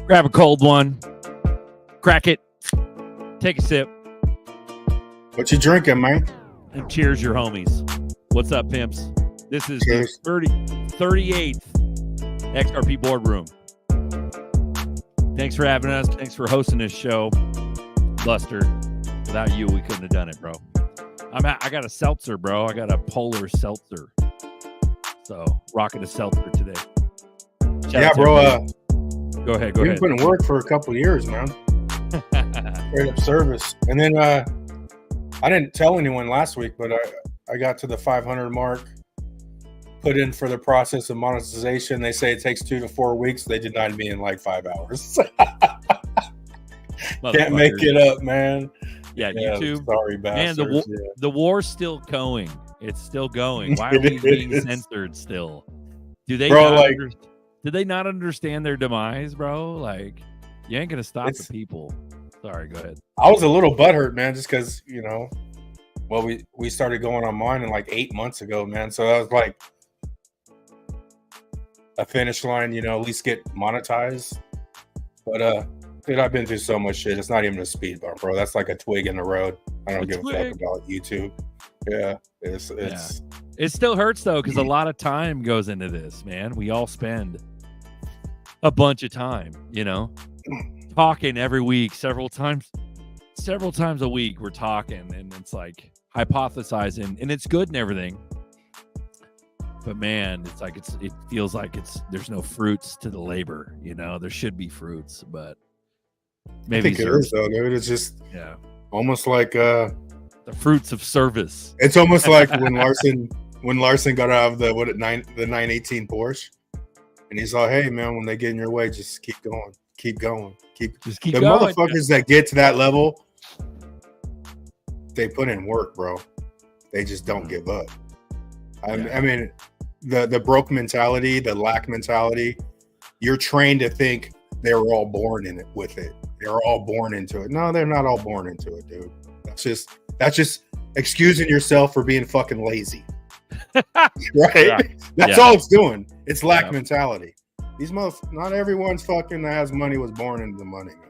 Grab a cold one, crack it, take a sip. What you drinking, man? And cheers your homies. What's up, pimps? This is Cheers. the 38th XRP Boardroom. Thanks for having us. Thanks for hosting this show. Buster, without you, we couldn't have done it, bro. I got a seltzer, bro. I got a polar seltzer. So, rocking a seltzer today. Yeah, bro. Go ahead. You've been putting work for a couple of years, man. Straight up service. And then I didn't tell anyone last week, but I got to the 500 mark, put in for the process of monetization. They say it takes 2 to 4 weeks. They denied me in like 5 hours. Can't make it up, man. Yeah, YouTube. Sorry, bastards. Man, the war's still going. It's still going. Why are we being censored still? Do they did they not understand their demise, bro? Like, you ain't gonna stop the people. Sorry, go ahead. I was a little butthurt, man, just because, we started going on mine in like 8 months ago, man. So that was like a finish line, at least get monetized. But dude, I've been through so much shit. It's not even a speed bump, bro. That's like a twig in the road. I don't give a fuck about YouTube. Yeah, it still hurts though, because a lot of time goes into this, man. We all spend a bunch of time, talking every week, several times a week. We're talking, and it's like hypothesizing, and it's good and everything. But man, it's like it feels like there's no fruits to the labor. There should be fruits, but maybe I think it is though, dude. It's just almost like the fruits of service. It's almost like when Larson got out of the 918 Porsche, and he's like, "Hey man, when they get in your way, just keep going, keep going, keep the going." Motherfuckers that get to that level, they put in work, bro. They just don't give up. I mean, the broke mentality, the lack mentality, you're trained to think they were all born in it with it. They're all born into it. No, they're not all born into it, dude. That's just excusing yourself for being fucking lazy. Right? Yeah. That's all it's doing. It's lack mentality. These not everyone's fucking that has money was born into the money, man.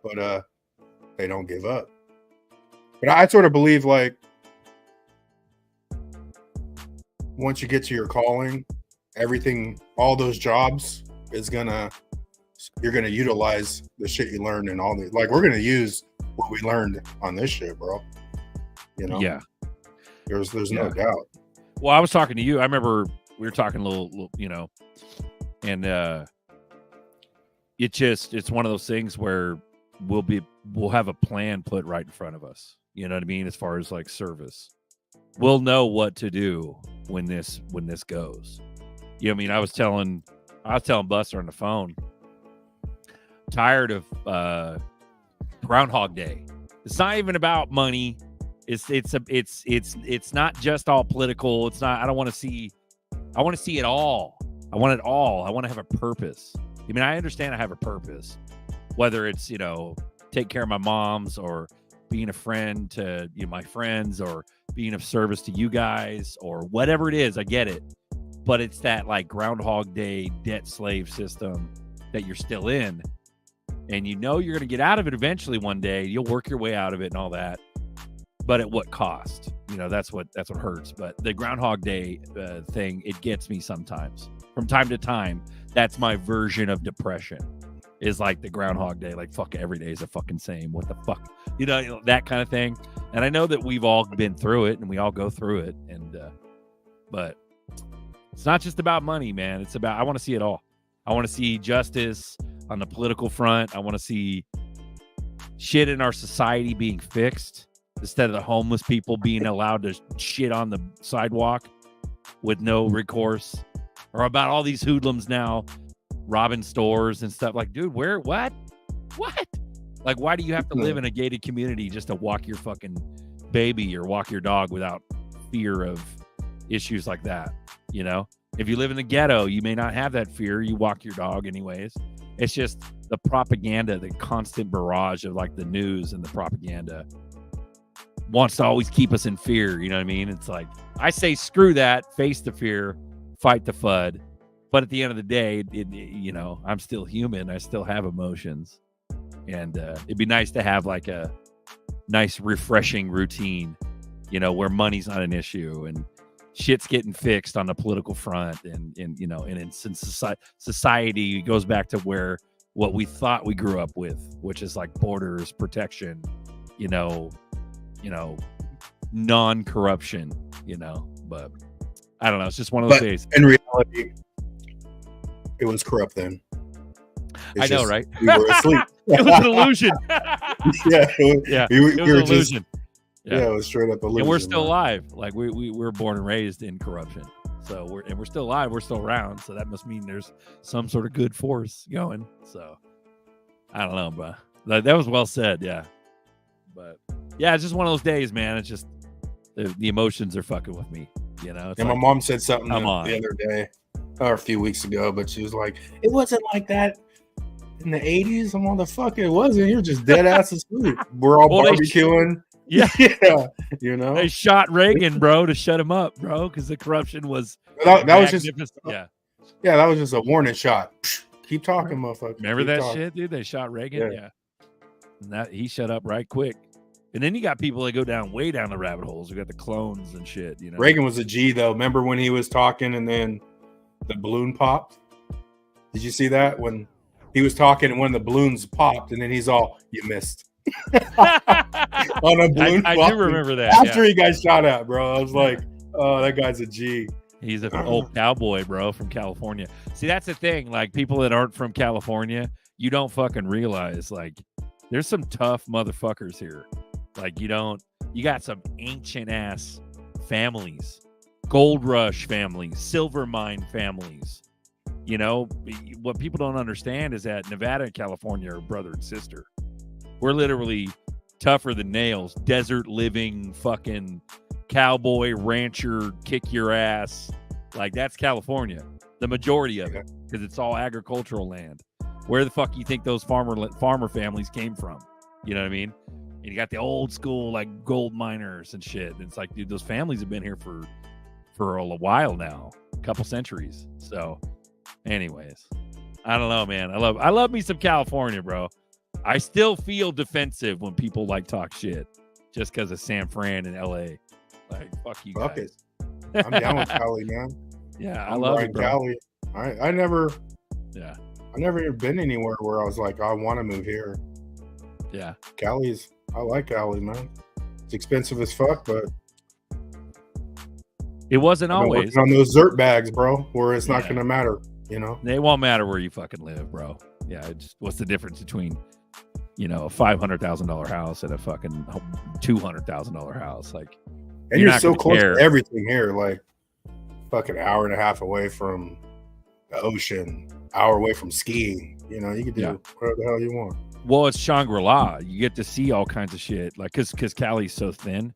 But they don't give up. But I sort of believe like once you get to your calling, everything, all those jobs you're gonna utilize the shit you learned and all the we're gonna use what we learned on this shit, bro. Yeah. There's no doubt. Well, I was talking to you. I remember we were talking a little, and it's one of those things where we'll have a plan put right in front of us. You know what I mean? As far as like service, we'll know what to do when this goes. I mean, I was telling Buster on the phone, tired of Groundhog Day. It's not even about money. It's not just all political. It's not. I want to see it all. I want it all. I want to have a purpose. I mean, I understand I have a purpose, whether it's take care of my moms or being a friend to my friends or being of service to you guys or whatever it is. I get it, but it's that like Groundhog Day debt slave system that you're still in, and you're going to get out of it eventually one day. You'll work your way out of it and all that. But at what cost? That's what hurts. But the Groundhog Day thing, it gets me sometimes. From time to time, that's my version of depression. Is like the Groundhog Day, like fuck every day is the fucking same. What the fuck, that kind of thing. And I know that we've all been through it, and we all go through it. And but it's not just about money, man. It's about I want to see it all. I want to see justice on the political front. I want to see shit in our society being fixed. Instead of the homeless people being allowed to shit on the sidewalk with no recourse, or about all these hoodlums now robbing stores and stuff. Like, dude, what? Like, why do you have to live in a gated community just to walk your fucking baby or walk your dog without fear of issues like that? If you live in the ghetto, you may not have that fear. You walk your dog anyways. It's just the propaganda, the constant barrage of like the news and the propaganda wants to always keep us in fear. You know what I mean? It's like, I say, screw that, face the fear, fight the FUD, But at the end of the day, you know, I'm still human. I still have emotions. And it'd be nice to have like a nice, refreshing routine, you know, where money's not an issue and shit's getting fixed on the political front. And you know, and in society goes back to what we thought we grew up with, which is like borders, protection, you know, non-corruption, you know. But I don't know. It's just one of those days. In reality, it was corrupt then. I know, right? We were asleep. It was an illusion. We it was an illusion. It was straight up illusion. And we're still alive. Like we were born and raised in corruption. So we're still alive. We're still around. So that must mean there's some sort of good force going. So I don't know, but that was well said. Yeah. But yeah, it's just one of those days, man. It's just the emotions are fucking with me. You know. And my mom said something the other day or a few weeks ago, but she was like, "It wasn't like that in the 80s." I'm motherfucker, it wasn't. You're just dead ass asleep. We're all barbecuing. Yeah. You know, they shot Reagan, bro, to shut him up, bro, because the corruption was that was just that was just a warning shot. Keep talking, motherfucker. Remember that shit, dude? They shot Reagan. Yeah. And that he shut up right quick. And then you got people that go down way down the rabbit holes. We got the clones and shit. You know, Reagan was a G though. Remember when he was talking and then the balloon popped? Did you see that when he was talking and when the balloons popped and then he's all, "You missed." On a balloon. I do remember that. After he got shot at, bro. I was like, "Oh, that guy's a G." He's an old cowboy, bro, from California. See, that's the thing. Like, people that aren't from California, you don't fucking realize, like, there's some tough motherfuckers here. Like, you got some ancient ass families, gold rush families, silver mine families. You know, what people don't understand is that Nevada and California are brother and sister. We're literally tougher than nails, desert living, fucking cowboy, rancher, kick your ass. Like, that's California, the majority of it, because it's all agricultural land. Where the fuck you think those farmer families came from? You know what I mean? And you got the old school, like, gold miners and shit. And it's like, dude, those families have been here for a while now, a couple centuries. So anyways, I don't know, man. I love me some California, bro. I still feel defensive when people like talk shit just because of San Fran and LA. Like, fuck you guys. It. I'm down with Cali, man. Yeah, I love it, bro. Cali. I never even been anywhere where I was like, I want to move here. Yeah. I like Cali, man. It's expensive as fuck, but it wasn't always on those dirt bags, bro, where it's not gonna matter, you know. They won't matter where you fucking live, bro. Yeah, what's the difference between, you know, a $500,000 house and a fucking $200,000 house? Like, and you're so close to everything here, like fucking hour and a half away from the ocean, hour away from skiing. You know, you can do whatever the hell you want. Well, it's Shangri-La. You get to see all kinds of shit. Like, because Cali's so thin,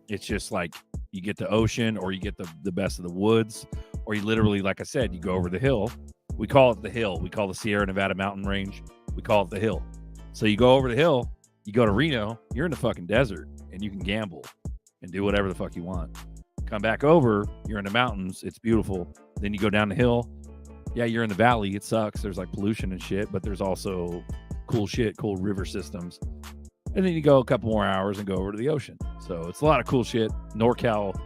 it's just like you get the ocean, or you get the best of the woods, or you literally, like I said, you go over the hill. We call it the hill. We call the Sierra Nevada mountain range, we call it the hill. So you go over the hill, you go to Reno, you're in the fucking desert, and you can gamble and do whatever the fuck you want. Come back over, you're in the mountains, it's beautiful. Then you go down the hill. Yeah, you're in the valley. It sucks. There's like pollution and shit, but there's also cool shit, cool river systems. And then you go a couple more hours and go over to the ocean. So it's a lot of cool shit. NorCal,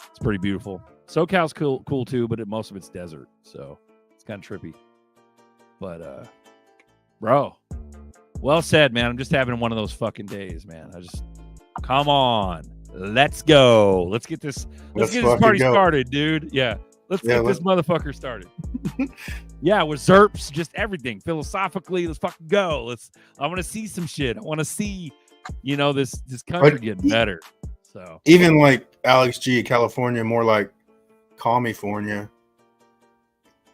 it's pretty beautiful. SoCal's cool too, but most of it's desert. So it's kind of trippy. But, bro, well said, man. I'm just having one of those fucking days, man. Come on. Let's go. Let's get this party started, dude. Yeah. Let's get this motherfucker started. Yeah, with ZERPs, just everything. Philosophically, let's fucking go. I want to see some shit. I want to see, you know, this country getting better. So even like Alex G, California, more like California.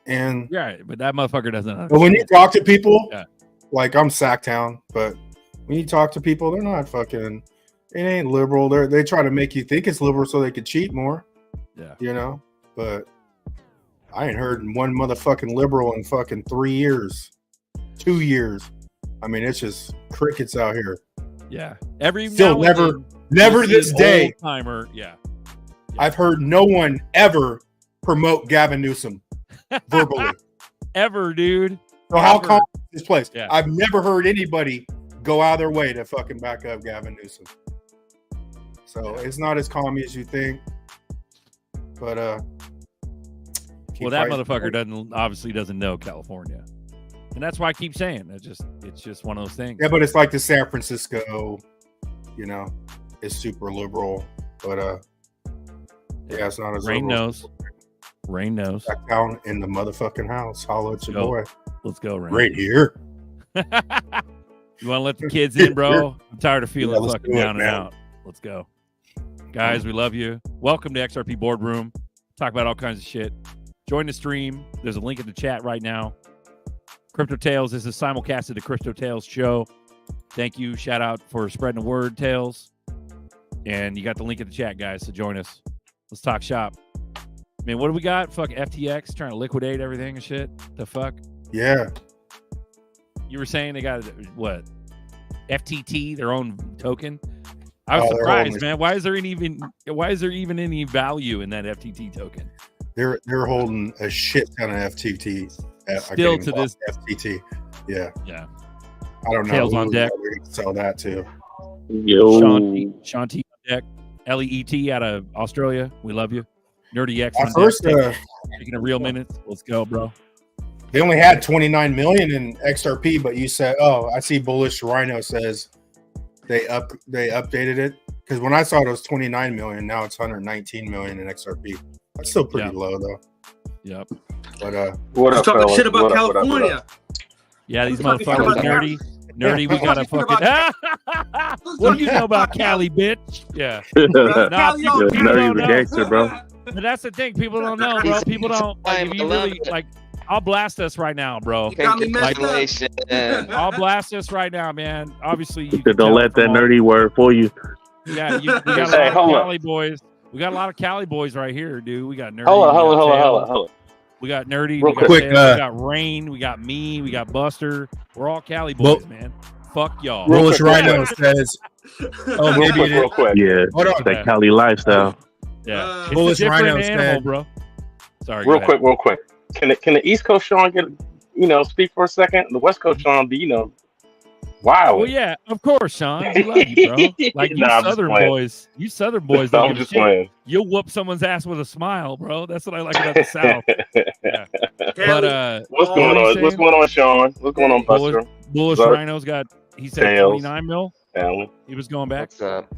And yeah, but that motherfucker doesn't understand. But when you talk to people, like I'm Sacktown, but when you talk to people, they're not fucking. It ain't liberal. They try to make you think it's liberal so they could cheat more. Yeah, you know. But I ain't heard one motherfucking liberal in fucking 3 years, 2 years. I mean, it's just crickets out here. Yeah, never this day. Timer. Yeah. I've heard no one ever promote Gavin Newsom verbally. Ever, dude. So how calm is this place? Yeah. I've never heard anybody go out of their way to fucking back up Gavin Newsom. So it's not as calm as you think. But well, that motherfucker obviously doesn't know California. And that's why I keep saying it's just one of those things. Yeah, but it's like the San Francisco, it's super liberal. But yeah, it's not as Rain liberal. knows. Back down in the motherfucking house. Holla at your boy. Let's go, Rain. Right here. You want to let the kids in, bro? I'm tired of feeling fucking down and out. Let's go. Guys, we love you. Welcome to XRP Boardroom. Talk about all kinds of shit. Join the stream. There's a link in the chat right now. Crypto Tales is a simulcast of the Crypto Tales show. Thank you. Shout out for spreading the word, Tales. And you got the link in the chat, guys, so join us. Let's talk shop. Man, what do we got? Fuck FTX trying to liquidate everything and shit. The fuck? Yeah. You were saying they got, what? FTT, their own token? I was surprised, man. Why is there even any value in that FTT token? They're holding a shit ton of FTT. Still to this FTT. Yeah. Yeah. I don't know. Tails on deck. We're gonna sell that too. Yo. Sean T on deck. LEET out of Australia. We love you. Nerdy X At first, taking a real minute. Let's go, bro. They only had 29 million in XRP, but you said, I see Bullish Rhino says they updated it, because when I saw it was 29 million, now it's 119 million in XRP. That's still pretty low though. Yep. But what up, talking shit about California. What up? Yeah, these motherfuckers nerdy. We got a fucking. What do you know about Cali, bitch? Yeah. Nerdy's a gangster, bro. But that's the thing. People don't know, bro. People don't. Like, if you really like, I'll blast us right now, bro. I'll blast us right now, man. Obviously, you don't let that nerdy word fool you. Yeah, we got a lot of Cali boys. We got a lot of Cali boys right here, dude. We got nerdy. Hold on. We got nerdy. Real we got quick, we got Rain. We got me. We got Buster. We're all Cali boys, man. Fuck y'all. Bullish Rhino says, real quick. Yeah, hold on. That Cali lifestyle. Yeah, Bullish Rhino animal, said, bro. Sorry. Real quick. Can the East Coast Sean get speak for a second? The West Coast Sean be wow. Well, yeah, of course, Sean. We love you, bro. Like you Southern boys. You Southern boys. I'm just playing. You'll whoop someone's ass with a smile, bro. That's what I like about the South. Yeah. But what's going on? What's going on, Sean? What's going on, Buster? Bullish Rhino's got. He said 29 mil. Alan. He was going back. What's up?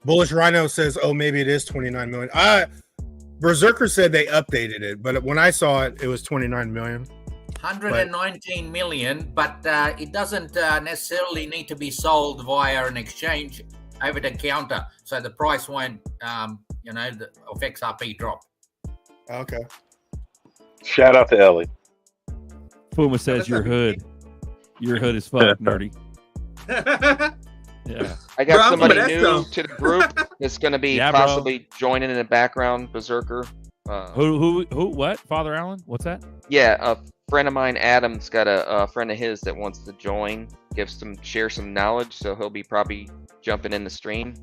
Bullish Rhino says, maybe it is 29 million. Berserker said they updated it, but when I saw it, it was 29 million. 119 million, but it doesn't necessarily need to be sold via an exchange over the counter, so the price won't, of XRP drop. Okay. Shout out to Ellie. Puma says you're hood. You're hood as fuck, nerdy. Yeah. I got somebody new to the group that's going to be possibly joining in the background, Berserker. Who? What? Father Allen? What's that? Yeah, a friend of mine, Adam's got a friend of his that wants to join, share some knowledge, so he'll be probably jumping in the stream.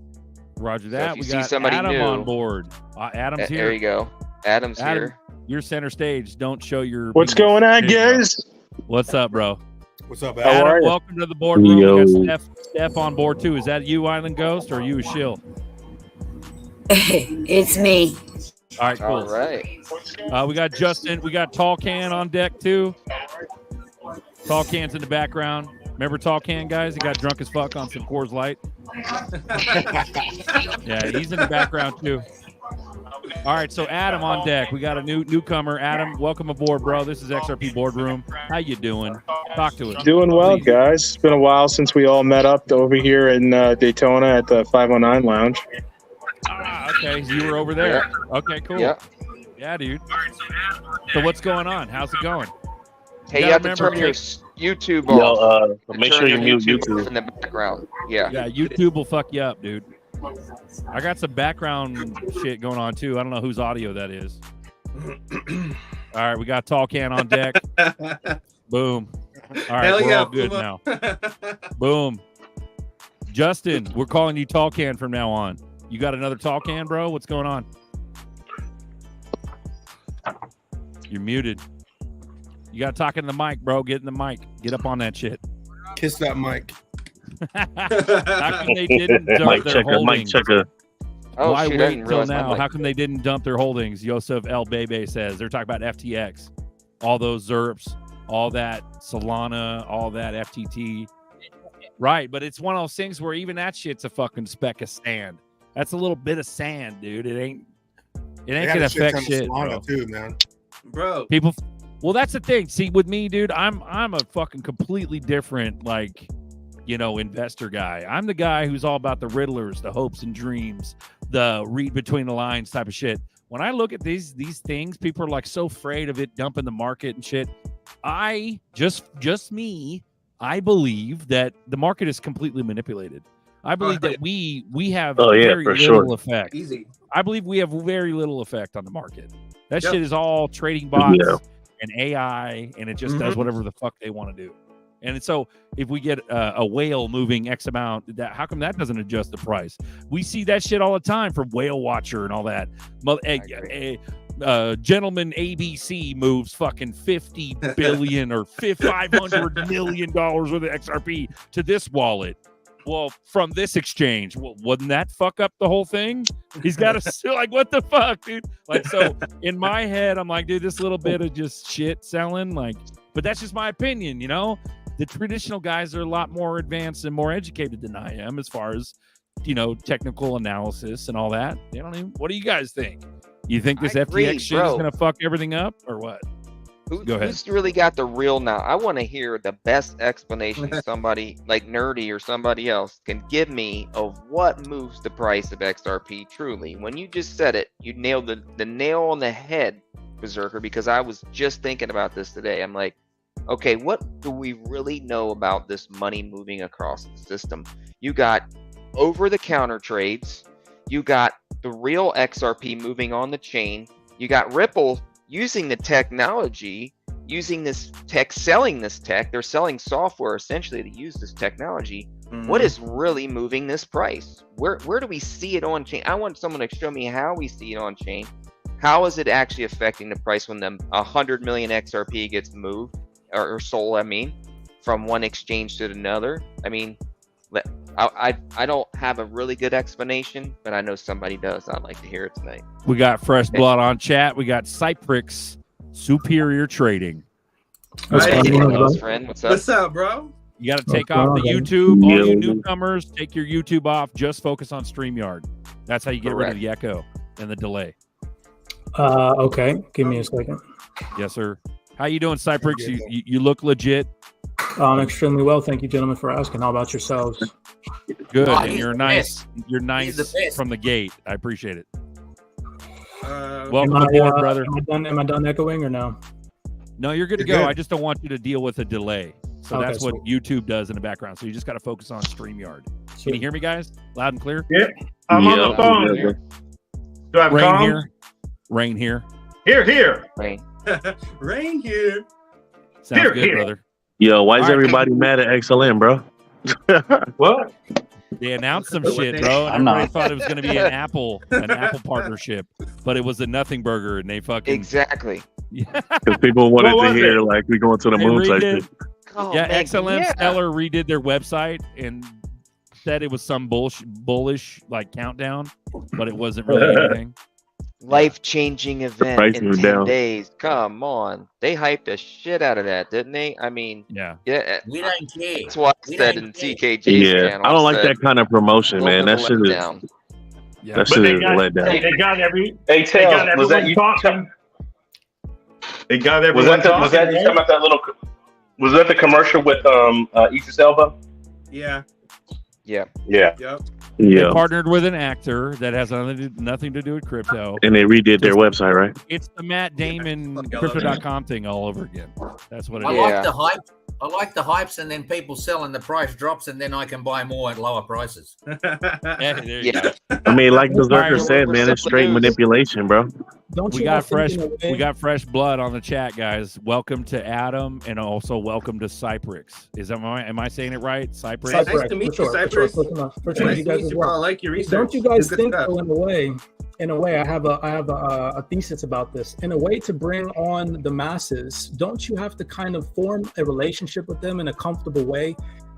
Roger that. So if you see somebody Adam new on board. Adam's here. There you go. Adam's here. You're center stage. Don't show your. What's going on, guys? What's up, bro? What's up, Adam? Adam? Welcome to the boardroom. We got Steph on board too. Is that you, Island Ghost, or are you a shill? It's me. All right, cool. All right. We got Justin. We got Tall Can on deck too. Tall Can's in the background. Remember Tall Can, guys? He got drunk as fuck on some Coors Light. Yeah, he's in the background too. All right, so Adam on deck. We got a newcomer. Adam, welcome aboard, bro. This is XRP Boardroom. How you doing? Talk to us. Doing well, guys. It's been a while since we all met up over here in Daytona at the 509 Lounge. Okay. You were over there. Yeah. Okay, cool. Yeah, dude. So what's going on? How's it going? Hey, you have to turn your YouTube off. Make sure you mute YouTube in the background. Yeah. Yeah, YouTube will fuck you up, dude. I got some background shit going on too. I don't know whose audio that is. All right, we got Tall Can on deck. Boom. All right, we're all good now. Boom. Justin, we're calling you Tall Can from now on. You got another Tall Can, bro? What's going on? You're muted. You got to talk in the mic, bro. Get in the mic. Get up on that shit. Kiss that mic. How come they didn't dump Mike their checker, holdings? Mike checker. Oh, Why shit, I wait didn't till realize my now? mic- How come they didn't dump their holdings? Yosef El Bebe says they're talking about FTX, all those ZERPs, all that Solana, all that FTT. Right, but it's one of those things where even that shit's a fucking speck of sand. That's a little bit of sand, dude. It ain't gonna affect shit, bro. Too, man. Bro. People, well, that's the thing. See, with me, dude, I'm a fucking completely different, like, investor guy. I'm the guy who's all about the riddlers, the hopes and dreams, the read between the lines type of shit. When I look at these things, people are like so afraid of it dumping the market and shit. I believe that the market is completely manipulated. I believe that we have very little effect. Easy. I believe we have very little effect on the market. That shit is all trading bots and AI, and it just does whatever the fuck they want to do. And so if we get a whale moving X amount, how come that doesn't adjust the price? We see that shit all the time from Whale Watcher and all that. Gentleman ABC moves fucking 50 billion or $500 million worth of XRP to this wallet. Well, from this exchange, wouldn't that fuck up the whole thing? He's got to like, what the fuck, dude? Like, so in my head, I'm like, dude, this little bit of just shit selling, like, but that's just my opinion, The traditional guys are a lot more advanced and more educated than I am as far as, technical analysis and all that. What do you guys think? You think this FTX shit is going to fuck everything up or what? Go ahead. Who's really got the real now? I want to hear the best explanation somebody like Nerdy or somebody else can give me of what moves the price of XRP truly. When you just said it, you nailed the nail on the head, Berserker, because I was just thinking about this today. I'm like, okay, what do we really know about this money moving across the system? You got over-the-counter trades. You got the real XRP moving on the chain. You got Ripple using the technology, using this tech, selling this tech. They're selling software essentially to use this technology. What is really moving this price? Where do we see it on chain? I want someone to show me how we see it on chain. How is it actually affecting the price when 100 million XRP gets moved or sold? I mean, from one exchange to another. I mean, I don't have a really good explanation, but I know somebody does. I'd like to hear it tonight. We got fresh blood on chat. We got Cyprix Superior Trading. What's up, friend? What's up? What's up, bro? You got to take off the YouTube. All you newcomers, take your YouTube off. Just focus on StreamYard. That's how you get rid of the echo and the delay. Okay. Give me a second. Yes, sir. How you doing, Cyprix? You look legit. I'm extremely well. Thank you, gentlemen, for asking. How about yourselves? Good. And you're nice. You're nice from the gate. I appreciate it. Welcome aboard, brother. Am I done echoing or no? No, you're good to go. I just don't want you to deal with a delay. So that's what YouTube does in the background. So you just got to focus on StreamYard. Can you hear me, guys? Loud and clear? Yeah. I'm on the phone. Do I have Rain here? Rain here. Here. Rain. Rain here. Sounds good, brother. Yo, why is everybody mad at XLM, bro? What? They announced some shit, bro. And everybody thought it was going to be an Apple partnership, but it was a nothing burger, and they fucking exactly. Because people wanted to hear like we going to the moon type shit. XLM Stellar redid their website and said it was some bullish like countdown, but it wasn't really anything. Life-changing event in 10 days. Come on. They hyped the shit out of that, didn't they? I mean, yeah. We don't care. That's what I said in TKJ's channel. I don't like that kind of promotion, man. That shit is that shit is let down. They got everyone was that you talking. They got everyone talking. Was that you talking about that little? Was that the commercial with Idris Elba? Yeah. Yep. They partnered with an actor that has nothing to do with crypto. And they redid their website, right? It's the Matt Damon Crypto.com thing all over again. That's what it is. Like the hype. I like the hypes, and then people sell and the price drops, and then I can buy more at lower prices. There you go. I mean, like Berserker said, man, it's straight manipulation, bro. We got fresh blood on the chat, guys. Welcome to Adam, and also welcome to Cyprix. Am I saying it right? Cyprix. Nice to meet you, Cyprix. I like your research. Don't you guys think, though, in a way, in a way, I have a thesis about this. In a way, to bring on the masses, don't you have to kind of form a relationship with them in a comfortable way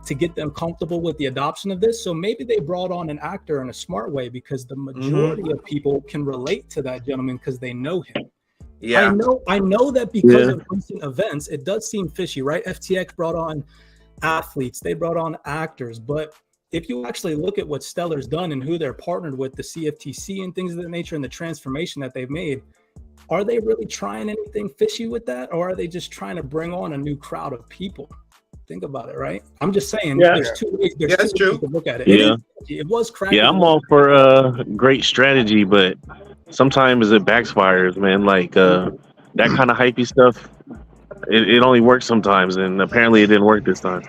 to get them comfortable with the adoption of this? So maybe they brought on an actor in a smart way because the majority of people can relate to that gentleman because they know him. Yeah. I know that because of recent events, it does seem fishy, right? FTX brought on athletes, they brought on actors, but if you actually look at what Stellar's done and who they're partnered with, the CFTC and things of that nature and the transformation that they've made, are they really trying anything fishy with that? Or are they just trying to bring on a new crowd of people? Think about it, right? I'm just saying there's two ways, that's true. to look at it. Yeah. It was crappy. Yeah, I'm all for great strategy, but sometimes it backfires, man. Like that kind of hypey stuff, it only works sometimes, and apparently it didn't work this time.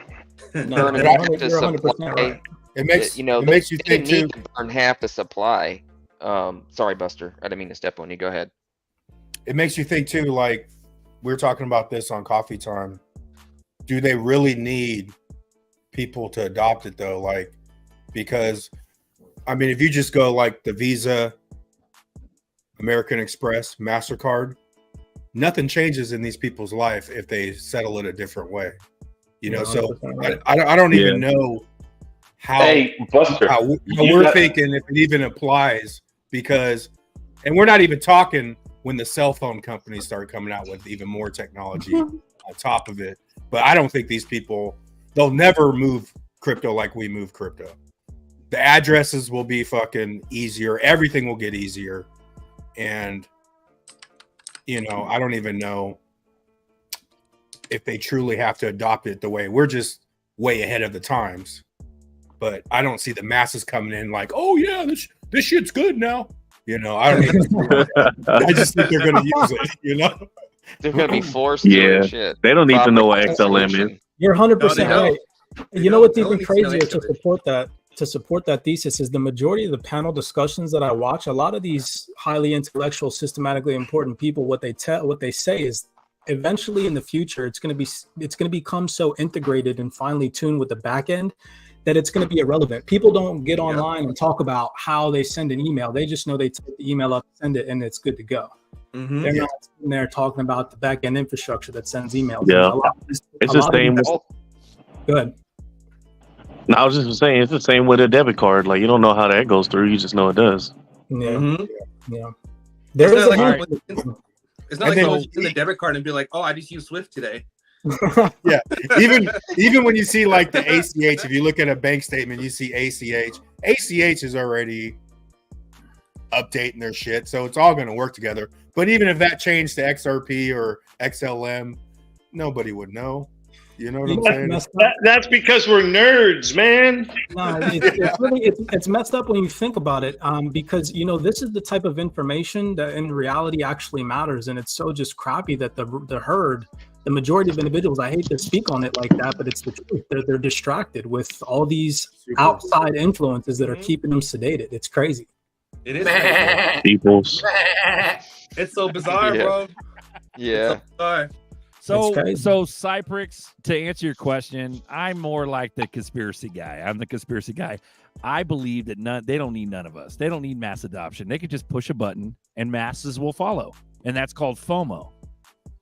Burn you're half the 100% supply. right. It makes You know, it makes you they think didn't need too. to burn half the supply. Sorry, Buster. I didn't mean to step on you. Go ahead. It makes you think too. Like we were talking about this on Coffee Time. Do they really need people to adopt it though? Like, because I mean, if you just go like the Visa, American Express, MasterCard, nothing changes in these people's life if they settle it a different way. You know, so I don't even know how, Hey, Buster, how we're thinking if it even applies, because, and we're not even talking when the cell phone companies start coming out with even more technology on top of it. But I don't think these people, they'll never move crypto like we move crypto. The addresses will be fucking easier. Everything will get easier. And, you know, I don't even know if they truly have to adopt it the way we're just way ahead of the times. But I don't see the masses coming in like, oh yeah, this shit's good now. You know, I don't even I just think they're gonna use it, you know. They're gonna be forced to Yeah, shit. they don't need to know what Bob, XLM is. You're 100% right. You know what's No even one needs to know crazier to XRP. support that thesis is the majority of the panel discussions that I watch. A lot of these highly intellectual, systematically important people, what they say is, eventually in the future, it's going to become so integrated and finely tuned with the back end that it's going to be irrelevant. People don't get online and talk about how they send an email. They just know they type the email up, send it, and it's good to go. They're not sitting there talking about the back end infrastructure that sends emails. Yeah, it's the same. Go ahead. No, I was just saying it's the same with a debit card. Like you don't know how that goes through. You just know it does. Yeah. Yeah. It's There is not a it's not like I was using the debit card and be like, oh, I just used Swift today. Yeah, even when you see like the ACH, if you look at a bank statement, you see ACH is already updating their shit, so it's all going to work together. But even if that changed to XRP or XLM, nobody would know. You know what I'm saying? That's because we're nerds, man. No, it's messed up when you think about it, because you know this is the type of information that in reality actually matters, and it's so just crappy that the herd, the majority of individuals, I hate to speak on it like that, but it's the truth. They're distracted with all these outside influences that are keeping them sedated. It's crazy. It is crazy. Peoples. It's so bizarre, bro. Yeah. It's so bizarre. So Cyprix, to answer your question, I'm more like the conspiracy guy. I'm the conspiracy guy. I believe that they don't need none of us. They don't need mass adoption. They could just push a button and masses will follow. And that's called FOMO.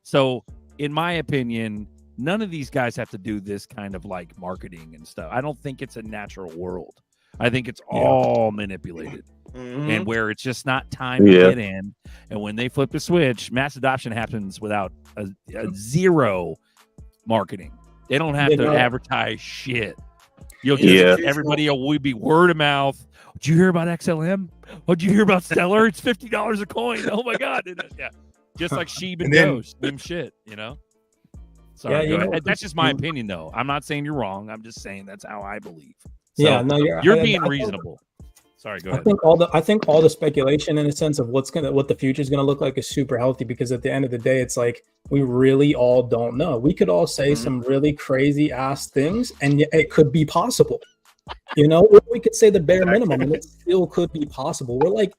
So in my opinion, none of these guys have to do this kind of like marketing and stuff. I don't think it's a natural world. I think it's all manipulated. And where it's just not time to get in. And when they flip the switch, mass adoption happens without a zero marketing. They don't have to advertise shit. You'll just everybody will be word of mouth. Did you hear about XLM? Oh, did you hear about Stellar? It's $50 a coin. Oh my God. Yeah. Just like Sheeb and Doge, same shit, you know? Sorry, that's just my opinion though. I'm not saying you're wrong. I'm just saying that's how I believe. So you're being reasonable. Sorry, go ahead. I think all the speculation in a sense of what the future is going to look like is super healthy, because at the end of the day, it's like we really all don't know. We could all say some really crazy ass things, and it could be possible. You know, we could say the bare minimum, and it still could be possible. We're like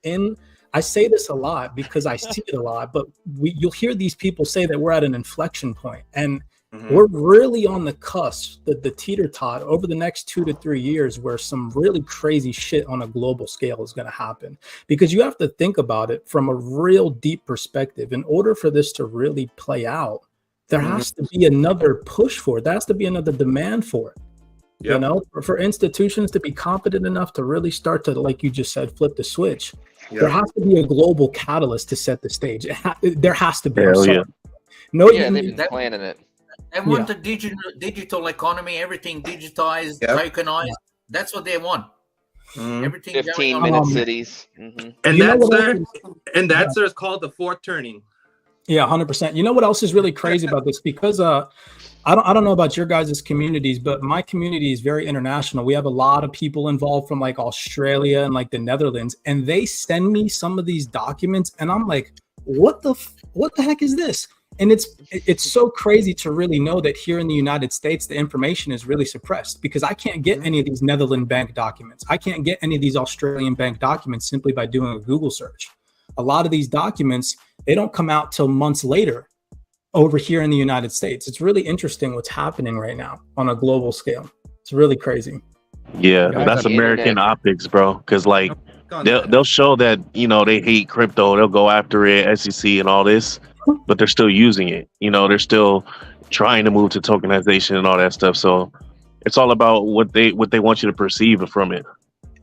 I say this a lot because I see it a lot, but you'll hear these people say that we're at an inflection point, and We're really on the cusp, the teeter-tot over the next 2 to 3 years, where some really crazy shit on a global scale is going to happen. Because you have to think about it from a real deep perspective. In order for this to really play out, there has to be another push for it. There has to be another demand for it. Yep. You know, for institutions to be confident enough to really start to, like you just said, flip the switch. There has to be a global catalyst to set the stage. There has to be. Hell yeah. No, yeah, they've been planning it. They want a digital economy, everything digitized, tokenized. That's what they want. Everything 15-minute cities. And that's sir, is called the fourth turning. Yeah, 100%. You know what else is really crazy about this? Because I don't know about your guys' communities, but my community is very international. We have a lot of people involved from like Australia and like the Netherlands, and they send me some of these documents, and I'm like, what the heck is this? And it's so crazy to really know that here in the United States, the information is really suppressed, because I can't get any of these Netherlands bank documents. I can't get any of these Australian bank documents simply by doing a Google search. A lot of these documents, they don't come out till months later over here in the United States. It's really interesting what's happening right now on a global scale. It's really crazy. Yeah, that's American optics, bro. Because like they'll show that, you know, they hate crypto. They'll go after it, SEC and all this, but they're still using it. You know, they're still trying to move to tokenization and all that stuff. So it's all about what they want you to perceive from it.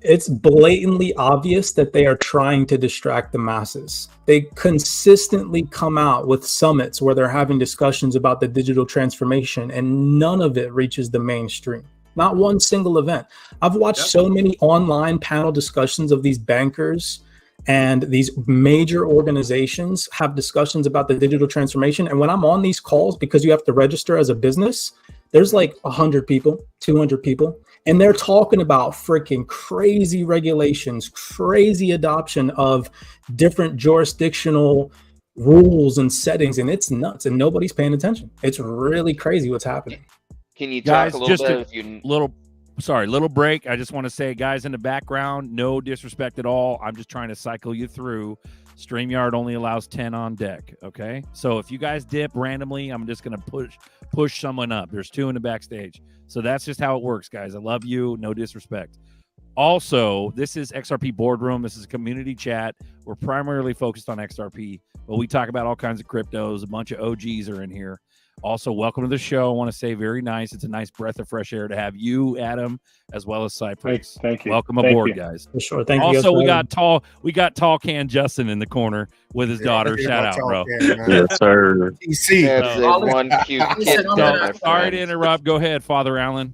It's blatantly obvious that they are trying to distract the masses. They consistently come out with summits where they're having discussions about the digital transformation, and none of it reaches the mainstream. Not one single event. I've watched so many online panel discussions of these bankers and these major organizations have discussions about the digital transformation. And when I'm on these calls, because you have to register as a business, there's like 100 people, 200 people. And they're talking about freaking crazy regulations, crazy adoption of different jurisdictional rules and settings. And it's nuts, and nobody's paying attention. It's really crazy what's happening. Can you talk a little bit? Little break. I just want to say, guys in the background, no disrespect at all. I'm just trying to cycle you through. StreamYard only allows 10 on deck. Okay. So if you guys dip randomly, I'm just going to push someone up. There's 2 in the backstage. So that's just how it works, guys. I love you. No disrespect. Also, this is XRP Boardroom. This is a community chat. We're primarily focused on XRP, but we talk about all kinds of cryptos. A bunch of OGs are in here. Also, welcome to the show. I want to say very nice. It's a nice breath of fresh air to have you, Adam, as well as Cypress. Thank you. Welcome aboard, guys. For sure. Thank you. Also, guys. we got tall can Justin in the corner with his daughter. Shout out, bro. Yes, sir. That's one cute kid. Sorry to interrupt. Go ahead, Father Allen.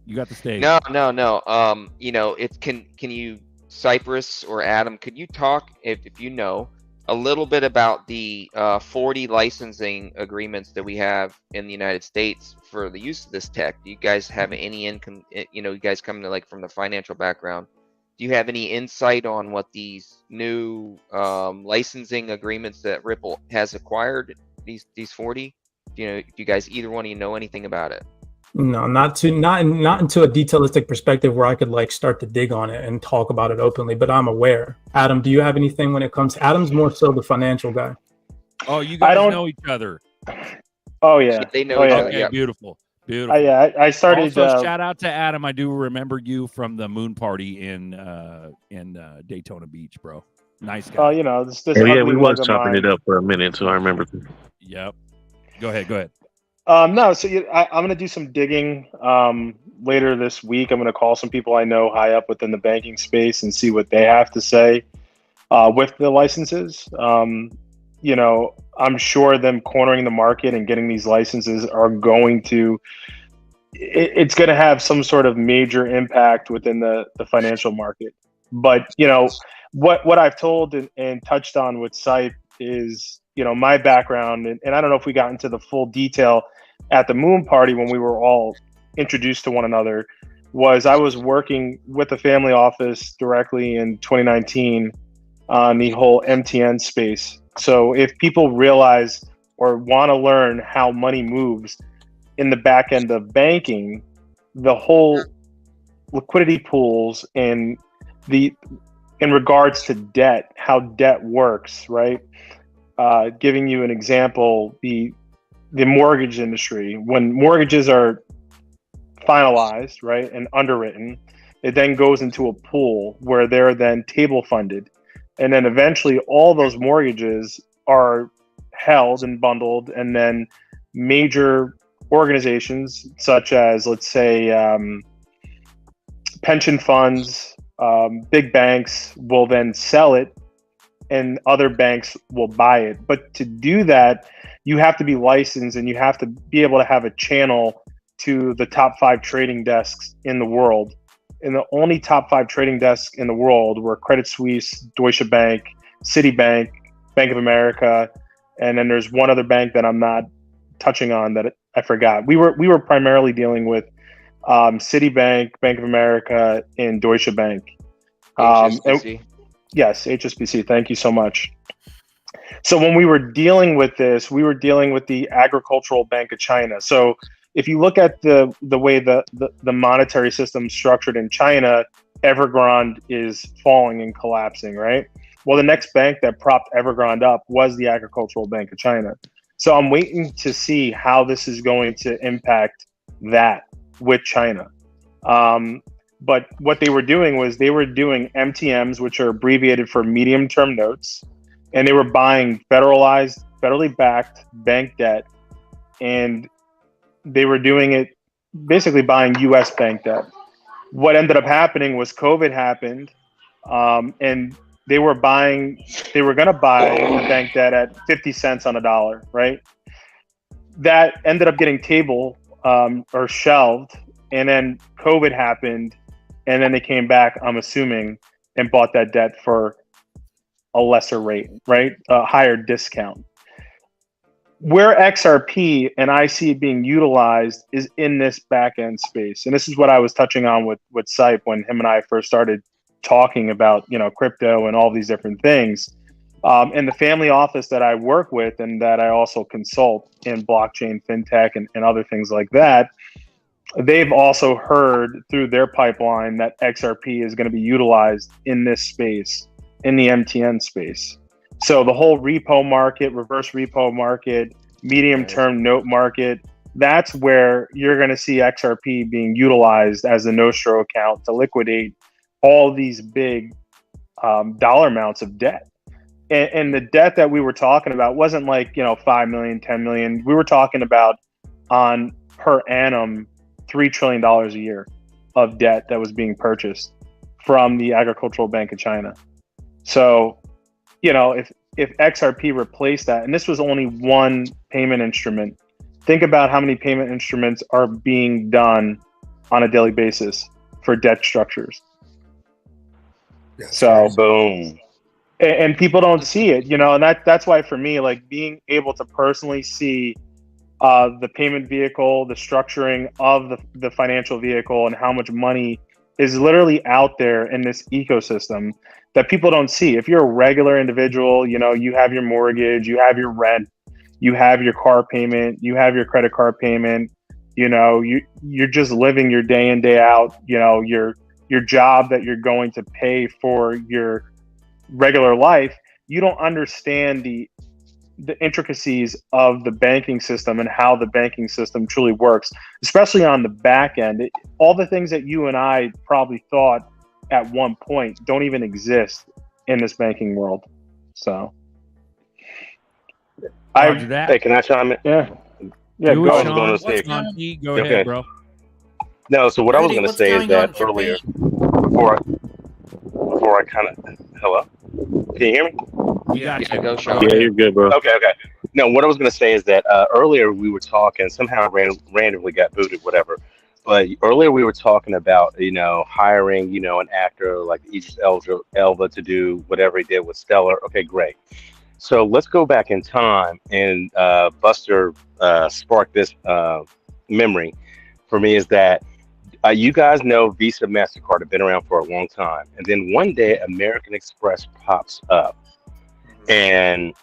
You got the stage. No. You know, it's can you, Cypress or Adam, could you talk, if you know, a little bit about the 40 licensing agreements that we have in the United States for the use of this tech? Do you guys have any income? You know, you guys come to like from the financial background. Do you have any insight on what these new licensing agreements that Ripple has acquired? These 40? You know, do you guys, either one of you, know anything about it? No, not into a detailistic perspective where I could like start to dig on it and talk about it openly, but I'm aware. Adam, do you have anything when it comes? Adam's more so the financial guy. Oh, you guys know each other. Oh yeah, they know each other. Okay, Yeah. Beautiful. I started. Also, shout out to Adam. I do remember you from the moon party in Daytona Beach, bro. Nice guy. Oh, you know, this yeah, we was chopping it up for a minute, so I remember. Yep. Go ahead. No, so I'm going to do some digging later this week. I'm going to call some people I know high up within the banking space and see what they have to say with the licenses. You know, I'm sure them cornering the market and getting these licenses are going to, it's going to have some sort of major impact within the financial market. But, you know, what I've told and touched on with Sipe is, you know, my background, and I don't know if we got into the full detail at the moon party when we were all introduced to one another, was I was working with the family office directly in 2019 on the whole MTN space. So if people realize or want to learn how money moves in the back end of banking, the whole liquidity pools and in regards to debt, how debt works, right? Giving you an example, the mortgage industry. When mortgages are finalized, right, and underwritten, it then goes into a pool where they're then table funded. And then eventually all those mortgages are held and bundled, and then major organizations such as, let's say, pension funds, big banks will then sell it, and other banks will buy it. But to do that, you have to be licensed, and you have to be able to have a channel to the top 5 trading desks in the world. And the only top 5 trading desks in the world were Credit Suisse, Deutsche Bank, Citibank, Bank of America, and then there's one other bank that I'm not touching on that I forgot. We were primarily dealing with Citibank, Bank of America, and Deutsche Bank. HSBC. Yes, HSBC. Thank you so much. So when we were dealing with this, we were dealing with the Agricultural Bank of China. So if you look at the way the monetary system is structured in China, Evergrande is falling and collapsing, right? Well, the next bank that propped Evergrande up was the Agricultural Bank of China. So I'm waiting to see how this is going to impact that with China. But what they were doing was they were doing MTMs, which are abbreviated for medium-term notes, and they were buying federally backed bank debt, and they were doing it basically buying U.S. bank debt. What ended up happening was COVID happened, and they were going to buy the bank debt at 50 cents on a dollar, right? That ended up getting or shelved, and then COVID happened, and then they came back, I'm assuming, and bought that debt for a lesser rate, right? A higher discount. Where XRP and I see it being utilized is in this back end space. And this is what I was touching on with Sipe when him and I first started talking about, crypto and all these different things. And the family office that I work with and that I also consult in blockchain, fintech, and other things like that, they've also heard through their pipeline that XRP is going to be utilized in this space, in the MTN space. So the whole repo market, reverse repo market, medium-term note market, that's where you're going to see XRP being utilized as a Nostro account to liquidate all these big dollar amounts of debt. And the debt that we were talking about wasn't like, 5 million, 10 million. We were talking about on per annum, $3 trillion a year of debt that was being purchased from the Agricultural Bank of China. So, if XRP replaced that, and this was only one payment instrument, think about how many payment instruments are being done on a daily basis for debt structures. So boom. And people don't see it, and that's why for me, like being able to personally see the payment vehicle, the structuring of the financial vehicle, and how much money is literally out there in this ecosystem that people don't see. If you're a regular individual, you have your mortgage, you have your rent, you have your car payment, you have your credit card payment, you're just living your day in, day out, your job that you're going to pay for your regular life. You don't understand the intricacies of the banking system and how the banking system truly works, especially on the back end. All the things that you and I probably thought at one point don't even exist in this banking world. So hey, can I chime in? Yeah, Do go it, ahead. Sean. Go ahead, bro. No, so what I was Rudy, going to what's say is going that on, earlier, JP? before I kind of, hello? Can you hear me? Yeah, Go, Sean. Yeah, you're good, bro. Okay. No, what I was going to say is that earlier we were talking, somehow randomly got booted, whatever. But earlier we were talking about, hiring, an actor like Idris Elba to do whatever he did with Stellar. Okay, great. So let's go back in time and Buster sparked this memory for me, is that you guys know Visa, MasterCard have been around for a long time. And then one day American Express pops up. And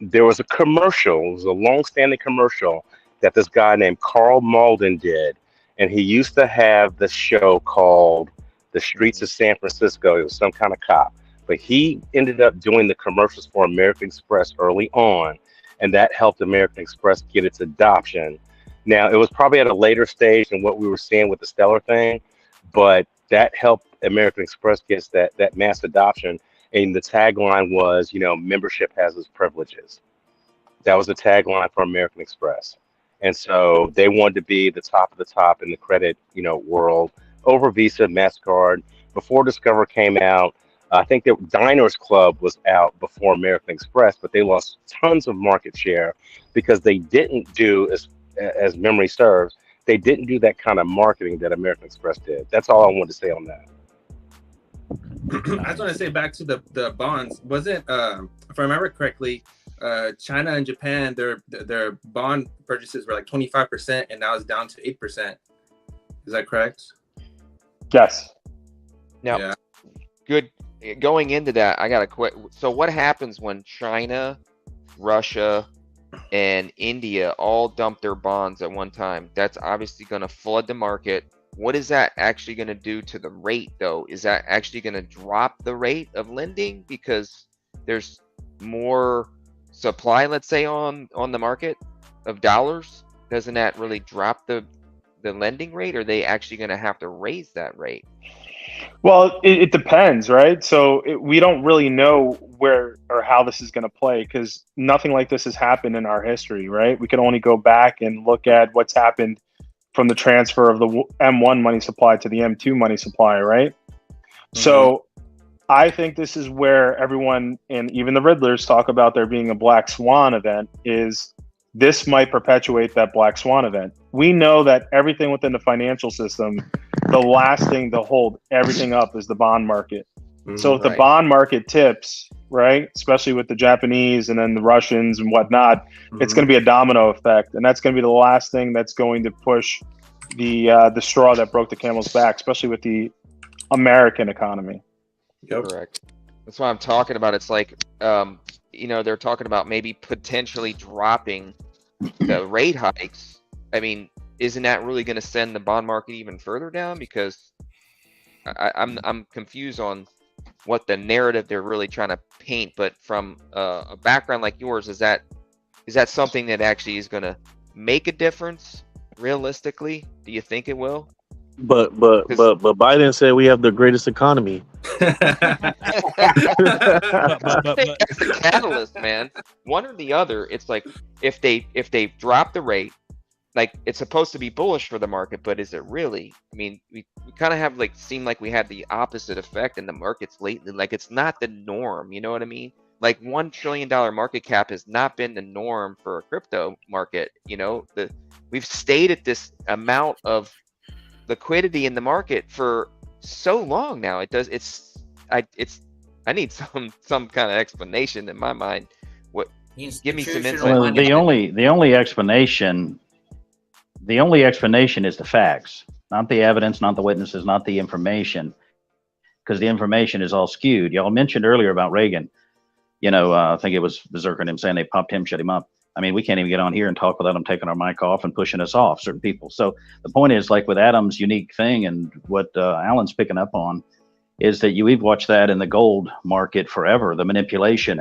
there was a commercial, it was a long-standing commercial that this guy named Carl Malden did. And he used to have the show called The Streets of San Francisco. It was some kind of cop. But he ended up doing the commercials for American Express early on. and that helped American Express get its adoption. Now, it was probably at a later stage than what we were seeing with the Stellar thing, but that helped American Express get that mass adoption. And the tagline was, membership has its privileges. That was the tagline for American Express. And so they wanted to be the top of the top in the credit, world over Visa, MasterCard. Before Discover came out, I think that Diners Club was out before American Express, but they lost tons of market share because they didn't do, as memory serves, they didn't do that kind of marketing that American Express did. That's all I wanted to say on that. I just want to say back to the bonds. Was it, if I remember correctly, China and Japan, their bond purchases were like 25%, and now it's down to 8%. Is that correct? Yes. Now, Yeah. good. Going into that, I got a quick. So what happens when China, Russia, and India all dump their bonds at one time? That's obviously going to flood the market. What is that actually going to do to the rate, though? Is that actually going to drop the rate of lending because there's more supply, let's say, on the market of dollars? Doesn't that really drop the lending rate? Or are they actually going to have to raise that rate? Well, it depends, right? So we don't really know where or how this is going to play because nothing like this has happened in our history, right? We can only go back and look at what's happened from the transfer of the M1 money supply to the M2 money supply, right? Mm-hmm. So I think this is where everyone, and even the Riddlers, talk about there being a black swan event. Is this might perpetuate that black swan event. We know that everything within the financial system, the last thing to hold everything up is the bond market. So if the bond market tips, right, especially with the Japanese and then the Russians and whatnot, it's going to be a domino effect. And that's going to be the last thing that's going to push the straw that broke the camel's back, especially with the American economy. Yep. Correct. That's what I'm talking about. It's like, they're talking about maybe potentially dropping the rate hikes. I mean, isn't that really going to send the bond market even further down? Because I'm confused on what the narrative they're really trying to paint. But from a background like yours, is that something that actually is going to make a difference realistically? Do you think it will? But Biden said we have the greatest economy. I think that's the catalyst, man. One or the other. It's like if they drop the rate, like it's supposed to be bullish for the market, but is it really? I mean, we kind of have seem like we had the opposite effect in the markets lately. Like it's not the norm, you know what I mean? Like $1 trillion market cap has not been the norm for a crypto market. We've stayed at this amount of liquidity in the market for so long now. I need some kind of explanation in my mind. Give me some insight. Well, the only explanation is the facts, not the evidence, not the witnesses, not the information, because the information is all skewed. Y'all mentioned earlier about Reagan. I think it was Berserker and him saying they popped him, shut him up. I mean, we can't even get on here and talk without them taking our mic off and pushing us off, certain people. So the point is, like with Adam's unique thing and what Alan's picking up on is that we've watched that in the gold market forever, the manipulation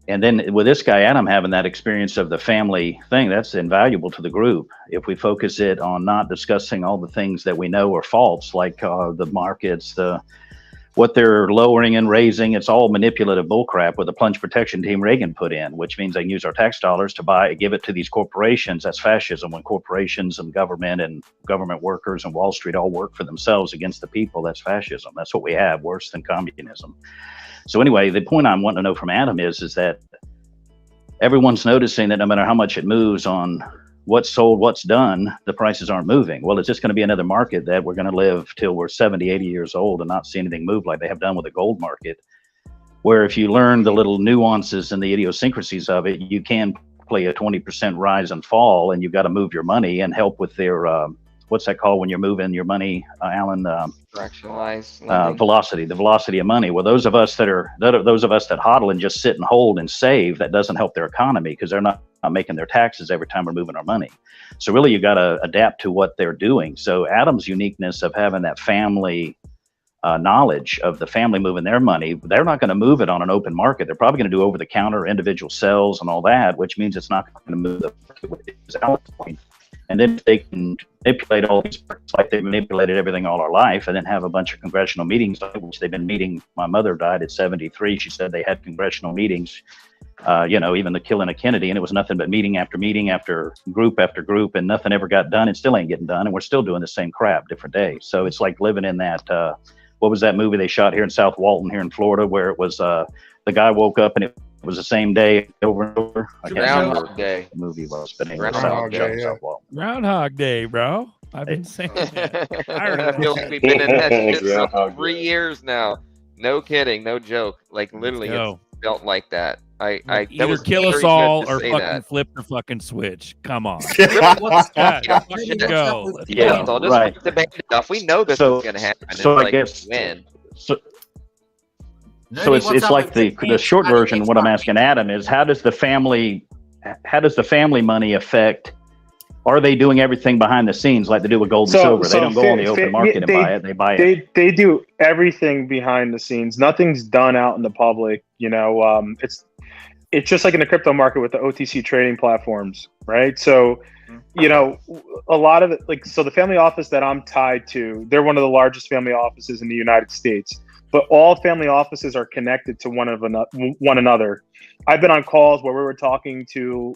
and then with this guy, Adam, having that experience of the family thing, that's invaluable to the group. If we focus it on not discussing all the things that we know are false, like the markets, what they're lowering and raising, it's all manipulative bullcrap with the plunge protection team Reagan put in, which means they can use our tax dollars to give it to these corporations. That's fascism. When corporations and government workers and Wall Street all work for themselves against the people, that's fascism. That's what we have, worse than communism. So anyway, the point I'm wanting to know from Adam is that everyone's noticing that no matter how much it moves on what's sold, what's done, the prices aren't moving. Well, it's just going to be another market that we're going to live till we're 70, 80 years old and not see anything move like they have done with the gold market, where if you learn the little nuances and the idiosyncrasies of it, you can play a 20% rise and fall, and you've got to move your money and help with their, what's that called when you're moving your money, Alan? Fractionalized velocity, the velocity of money. Well, those of us that hodl and just sit and hold and save, that doesn't help their economy because they're not making their taxes every time we're moving our money. So really, you got to adapt to what they're doing. So Adam's uniqueness of having that family knowledge of the family moving their money, they're not going to move it on an open market. They're probably going to do over the counter individual sales and all that, which means it's not going to move the point. And then they can manipulate all these parts like they manipulated everything all our life, and then have a bunch of congressional meetings, which they've been meeting. My mother died at 73. She said they had congressional meetings, even the killing of Kennedy, and it was nothing but meeting after group, and nothing ever got done, and still ain't getting done. And we're still doing the same crap different days. So it's like living in that, what was that movie they shot here in South Walton here in Florida, where it was, the guy woke up and it was the same day over and over. I can't remember what the movie was, but anyway, Groundhog Day, yeah. South Walton. Groundhog Day, bro. I've been saying that. I feel like we've been in that shit for 3 years now. No kidding, no joke. Like literally, it's felt like that. I either kill us all or fucking flip the fucking switch. Come on. Fucking go. Yeah, so just right. debate stuff. We know this is going to happen. So it's I guess when. So it's like the short version. What I'm asking Adam is, how does the family money affect? Are they doing everything behind the scenes like they do with gold and silver? They don't go on the open market and buy it. They buy it. They do everything behind the scenes. Nothing's done out in the public. It's just like in the crypto market with the OTC trading platforms, right? So, a lot of it, so the family office that I'm tied to, they're one of the largest family offices in the United States. But all family offices are connected to one another. I've been on calls where we were talking to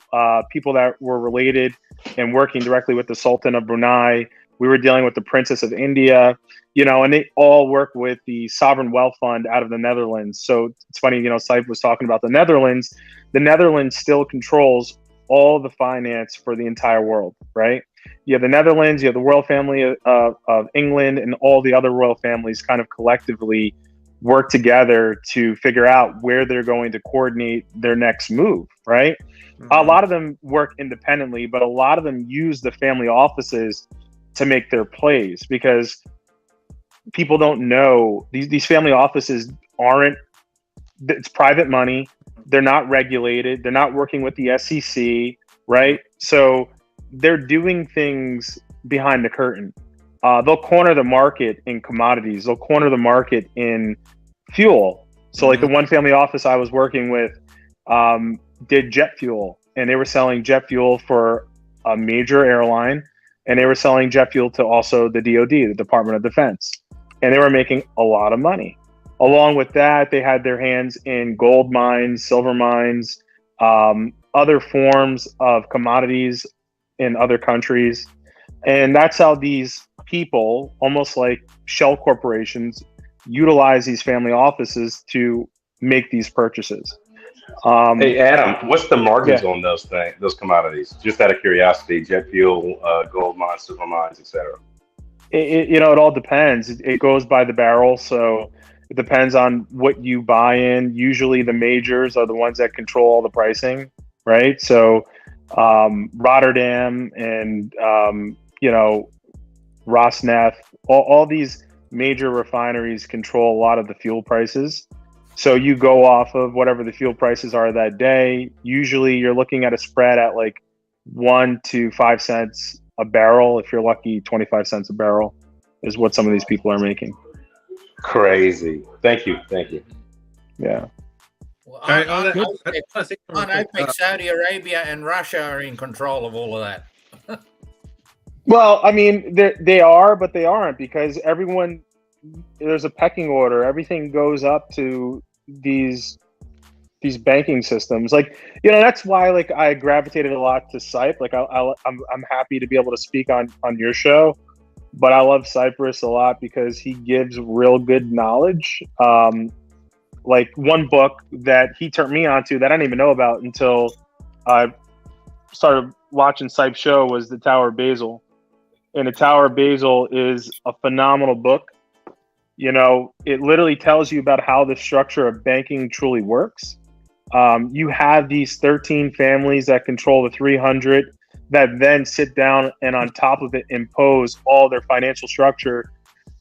people that were related and working directly with the Sultan of Brunei. We were dealing with the Princess of India, and they all work with the Sovereign Wealth Fund out of the Netherlands. So it's funny, Saif was talking about the Netherlands. The Netherlands still controls all the finance for the entire world, right? You have the Netherlands, you have the royal family of England, and all the other royal families kind of collectively work together to figure out where they're going to coordinate their next move, right? Mm-hmm. A lot of them work independently, but a lot of them use the family offices to make their plays, because people don't know these family offices it's private money. They're not regulated. They're not working with the SEC, right? So they're doing things behind the curtain. They'll corner the market in commodities. They'll corner the market in fuel. So like the one family office I was working with did jet fuel, and they were selling jet fuel for a major airline, and they were selling jet fuel to also the DoD, the Department of Defense. And they were making a lot of money. Along with that, they had their hands in gold mines, silver mines, other forms of commodities in other countries. And that's how these people, almost like shell corporations, utilize these family offices to make these purchases. Hey, Adam, what's the margins on those commodities? Just out of curiosity, jet fuel, gold mines, silver mines, etc. It all depends. It goes by the barrel. So it depends on what you buy in. Usually the majors are the ones that control all the pricing, right? So Rotterdam and, Rosneft, all these major refineries control a lot of the fuel prices. So you go off of whatever the fuel prices are that day. Usually you're looking at a spread at like 1 to 5 cents a barrel. If you're lucky, 25 cents a barrel is what some of these people are making. Crazy. Thank you. Yeah. Well, on OPEC, Saudi Arabia and Russia are in control of all of that. Well, I mean, they are, but they aren't, because there's a pecking order. Everything goes up to these banking systems. That's why I gravitated a lot to Cyp. I'm happy to be able to speak on your show, but I love Cypress a lot because he gives real good knowledge. One book that he turned me on to that I didn't even know about until I started watching Cyp's show was The Tower of Babel. And The Tower of Babel is a phenomenal book. It literally tells you about how the structure of banking truly works. You have these 13 families that control the 300 that then sit down and on top of it impose all their financial structure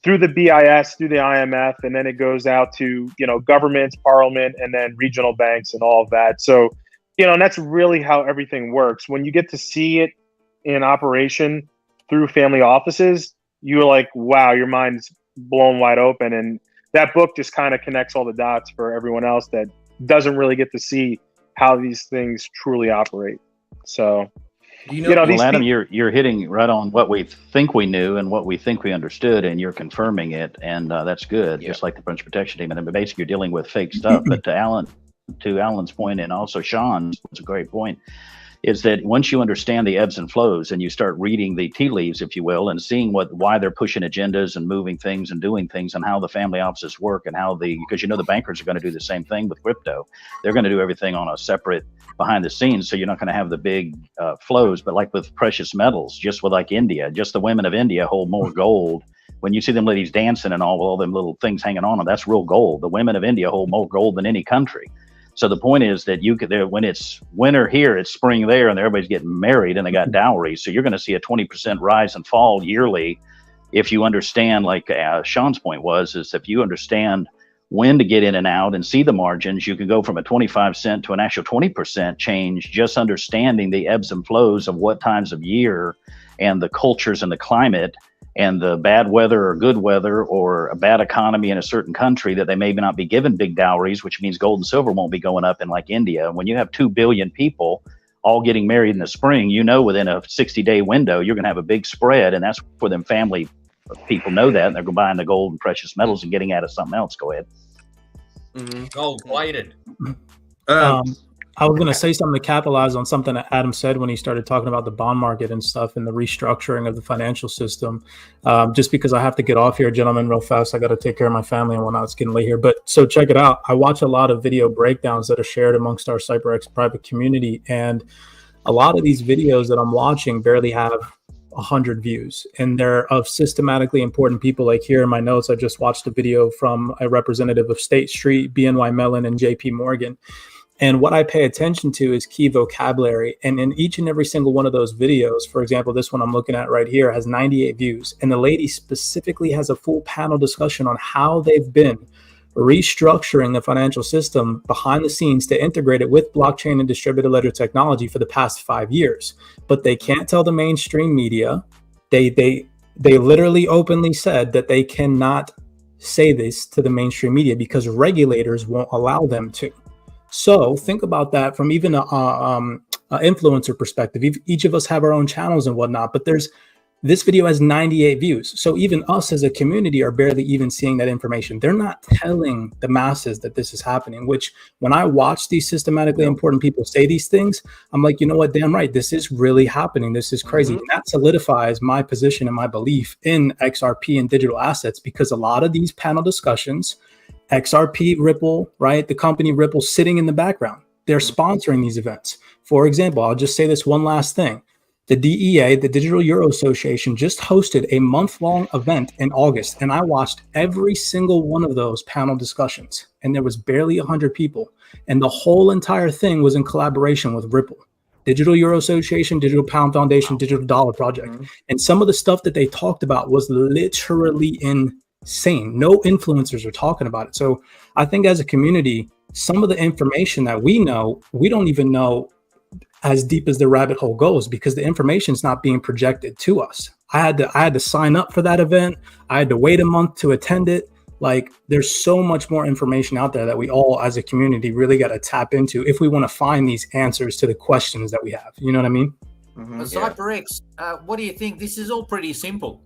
through the BIS, through the IMF, and then it goes out to, governments, parliament, and then regional banks and all of that. So, and that's really how everything works. When you get to see it in operation through family offices, you're like, wow, your mind's blown wide open. And that book just kind of connects all the dots for everyone else that doesn't really get to see how these things truly operate. So, well, Adam, you're hitting right on what we think we knew and what we think we understood, and you're confirming it, and that's good. Just like the French Protection Team, and basically you're dealing with fake stuff. But to Alan's point, and also Sean's, was a great point, is that once you understand the ebbs and flows and you start reading the tea leaves, if you will, and seeing why they're pushing agendas and moving things and doing things and how the family offices work and how because the bankers are going to do the same thing with crypto. They're going to do everything on a separate behind the scenes. So you're not going to have the big flows, but like with precious metals, just with like India, just the women of India hold more gold. When you see them ladies dancing and all them little things hanging on them, that's real gold. The women of India hold more gold than any country. So the point is that when it's winter here, it's spring there, and everybody's getting married and they got dowries. So you're going to see a 20% rise and fall yearly if you understand, like Sean's point is if you understand when to get in and out and see the margins, you can go from a 25 cent to an actual 20% change, just understanding the ebbs and flows of what times of year and the cultures and the climate and the bad weather or good weather or a bad economy in a certain country that they may not be given big dowries, which means gold and silver won't be going up in like India. When you have 2 billion people all getting married in the spring, within a 60-day window, you're going to have a big spread. And that's where them family people know that, and they're buying the gold and precious metals and getting out of something else. Go ahead. Gold plated. I was going to say something to capitalize on something that Adam said when he started talking about the bond market and stuff and the restructuring of the financial system. Just because I have to get off here, gentlemen, real fast. I got to take care of my family and whatnot. It's getting late here. But so check it out. I watch a lot of video breakdowns that are shared amongst our CyberX private community. And a lot of these videos that I'm watching barely have 100 views, and they're of systematically important people. Like here in my notes, I just watched a video from a representative of State Street, BNY Mellon, and JP Morgan. And what I pay attention to is key vocabulary. And in each and every single one of those videos, for example, this one I'm looking at right here has 98 views. And the lady specifically has a full panel discussion on how they've been restructuring the financial system behind the scenes to integrate it with blockchain and distributed ledger technology for the past 5 years. But they can't tell the mainstream media. They literally openly said that they cannot say this to the mainstream media because regulators won't allow them to. So think about that from even a influencer perspective. Each of us have our own channels and whatnot, but this video has 98 views. So even us as a community are barely even seeing that information. They're not telling the masses that this is happening, which when I watch these systematically important people say these things, I'm like, you know what, damn right, this is really happening. This is crazy. And that solidifies my position and my belief in XRP and digital assets, because a lot of these panel discussions, XRP, Ripple, right? The company Ripple sitting in the background. They're sponsoring these events. For example, I'll just say this one last thing. The DEA, the Digital Euro Association, just hosted a month-long event in August, and I watched every single one of those panel discussions, and there was barely 100 people, and the whole entire thing was in collaboration with Ripple, Digital Euro Association, Digital Pound Foundation, Digital Dollar Project, and some of the stuff that they talked about was literally insane. No influencers are talking about it. So I think as a community, some of the information that we know, we don't even know as deep as the rabbit hole goes, because the information is not being projected to us. I had to sign up for that event. I had to wait a month to attend it. Like, there's so much more information out there that we all as a community really got to tap into if we want to find these answers to the questions that we have. You know what I mean? CyberX, what do you think? This is all pretty simple.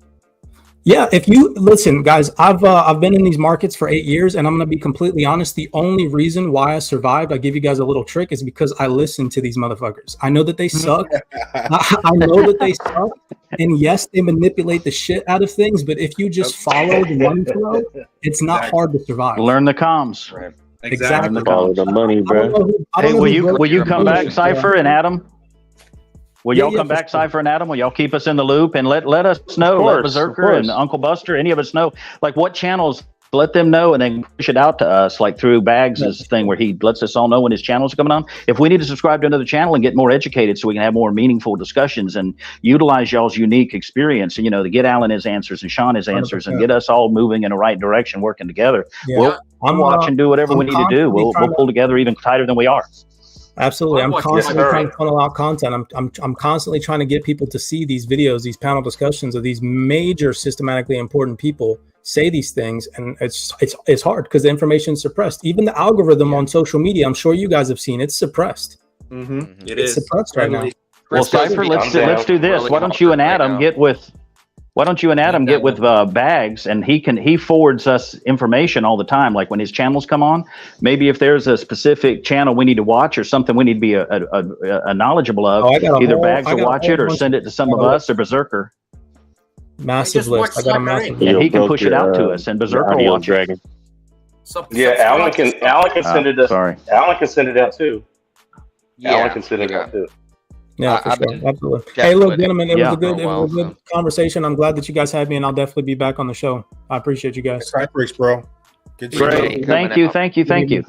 Yeah, if you listen, guys, I've been in these markets for 8 years, and I'm going to be completely honest. The only reason why I survived, I give you guys a little trick, is because I listen to these motherfuckers. I know that they suck. I know that they suck. And yes, they manipulate the shit out of things. But if you just follow the money flow, it's not hard to survive. Learn the comms. Right. Exactly. Follow the money, bro. Hey, will you come back, Cypher and Adam? Will y'all come back, Cypher and Adam? Will y'all keep us in the loop and let us know, let Berserker and Uncle Buster, any of us know, like what channels, let them know, and then push it out to us, like through Bags' thing where he lets us all know when his channels are coming on. If we need to subscribe to another channel and get more educated so we can have more meaningful discussions and utilize y'all's unique experience, and, you know, to get Alan his answers and Sean his answers 100%. And get us all moving in the right direction, working together. We'll watch and do whatever we need to do. We'll pull together even tighter than we are. Absolutely. I'm constantly trying to funnel out content. I'm constantly trying to get people to see these videos, these panel discussions of these major systematically important people say these things, and it's hard because the information is suppressed. Even the algorithm on social media, I'm sure you guys have seen, it's suppressed. It's suppressed right now. Well, Cypher, let's do this. Really Why don't you and Adam get with Bags, and he forwards us information all the time. Like when his channels come on, maybe if there's a specific channel we need to watch or something we need to be a knowledgeable of, either Bags will watch it or send it to some of us or Berserker. Massive list. I got a massive. And he can push it out to us, and Berserker will watch it. Yeah, Alan can send it. Sorry, Alan can send it out too. Yeah, Alan can send it out too. Yeah, for sure. Absolutely. Hey, look, gentlemen, it was a good conversation. I'm glad that you guys had me, and I'll definitely be back on the show. I appreciate you guys. Cypress, bro. Good Great. Thank you.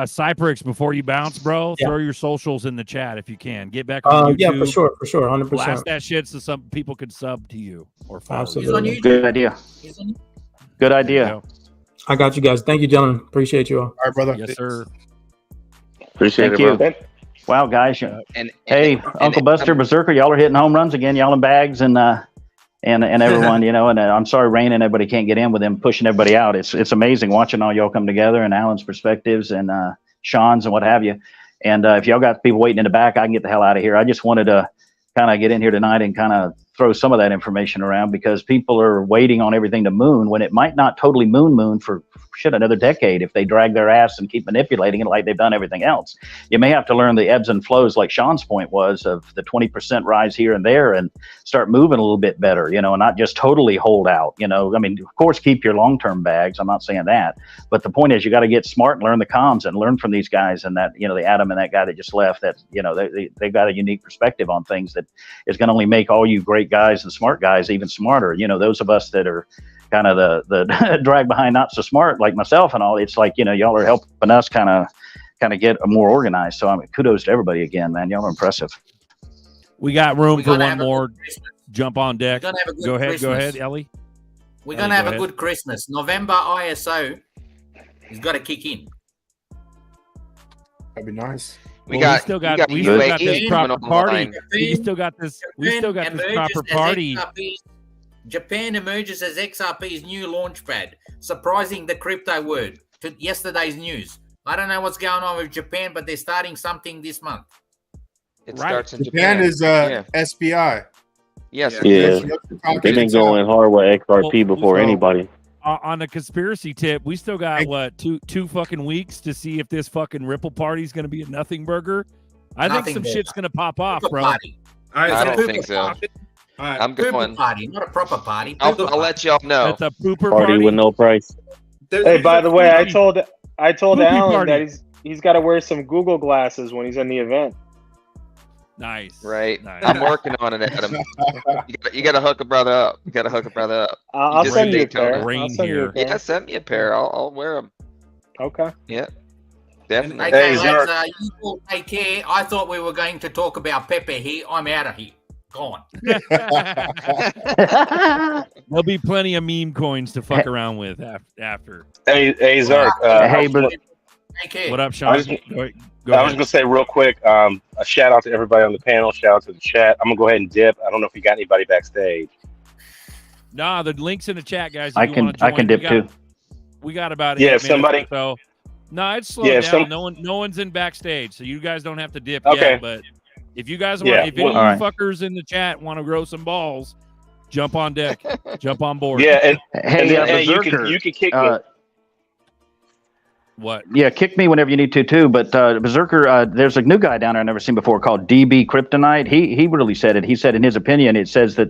Cypress, before you bounce, bro, throw your socials in the chat if you can. Get back on YouTube. Yeah, for sure, 100%. Blast that shit so some people could sub to you or follow. Absolutely. Good idea. Good idea. I got you guys. Thank you, gentlemen. Appreciate you all. All right, brother. Yes, sir. Appreciate it, bro. Wow, guys. Hey, Uncle Buster, Berserker, y'all are hitting home runs again. Y'all in Bags and everyone, you know, and I'm sorry Rain and everybody can't get in with them pushing everybody out. It's amazing watching all y'all come together and Alan's perspectives and Sean's and what have you. And if y'all got people waiting in the back, I can get the hell out of here. I just wanted to kind of get in here tonight and kind of throw some of that information around because people are waiting on everything to moon when it might not totally moon for another decade if they drag their ass and keep manipulating it like they've done everything else. You may have to learn the ebbs and flows like Sean's point was of the 20% rise here and there and start moving a little bit better, you know, and not just totally hold out, you know. I mean, of course, keep your long-term bags. I'm not saying that. But the point is you got to get smart and learn the comms and learn from these guys and that, you know, the Adam and that guy that just left that, you know, they've got a unique perspective on things that is going to only make all you great guys and smart guys even smarter. You know, those of us that are kind of the drag behind not so smart like myself and all, it's like, you know, y'all are helping us kind of get more organized. So I mean, kudos to everybody again, man. Y'all are impressive. We got room for one more jump on deck. Go ahead, Ellie. We're going to have a good Christmas. November ISO has got to kick in. That'd be nice. We still got this proper party. We still got this proper party. Japan emerges as XRP's new launchpad, surprising the crypto world to yesterday's news. I don't know what's going on with Japan, but they're starting something this month. It starts in Japan is SBI. Yes. Yeah. They've been going hard with XRP before anybody. On a conspiracy tip, we still got two fucking weeks to see if this fucking Ripple party is going to be a nothing burger. I think some shit's going to pop off, bro. I don't think so. I'm going. Party, not a proper party. I'll let y'all know. That's a pooper party with no price. Hey, by the way, I told Alan that he's got to wear some Google glasses when he's in the event. Nice. Right. Nice. I'm working on it, Adam. You got to hook a brother up. I'll send you a pair. Yeah, send me a pair. I'll wear them. Okay. Yeah. Definitely. Okay, lads, you all take care. I thought we were going to talk about Pepe here. I'm out of here. Gone. There'll be plenty of meme coins to fuck around with after. Hey, Zark. What up, Sean? I was gonna say real quick. A shout out to everybody on the panel. Shout out to the chat. I'm gonna go ahead and dip. I don't know if you got anybody backstage. Nah, the link's in the chat, guys. I can dip too. We got about 8 minutes. Somebody. So no, it's slow down. No one's in backstage, so you guys don't have to dip yet. But if you guys want, if any of you fuckers in the chat want to grow some balls, jump on deck, jump on board. Yeah, and you can kick me. What? Yeah, kick me whenever you need to too. But Berserker, there's a new guy down there I've never seen before called DB Kryptonite. He really said it. He said in his opinion, it says that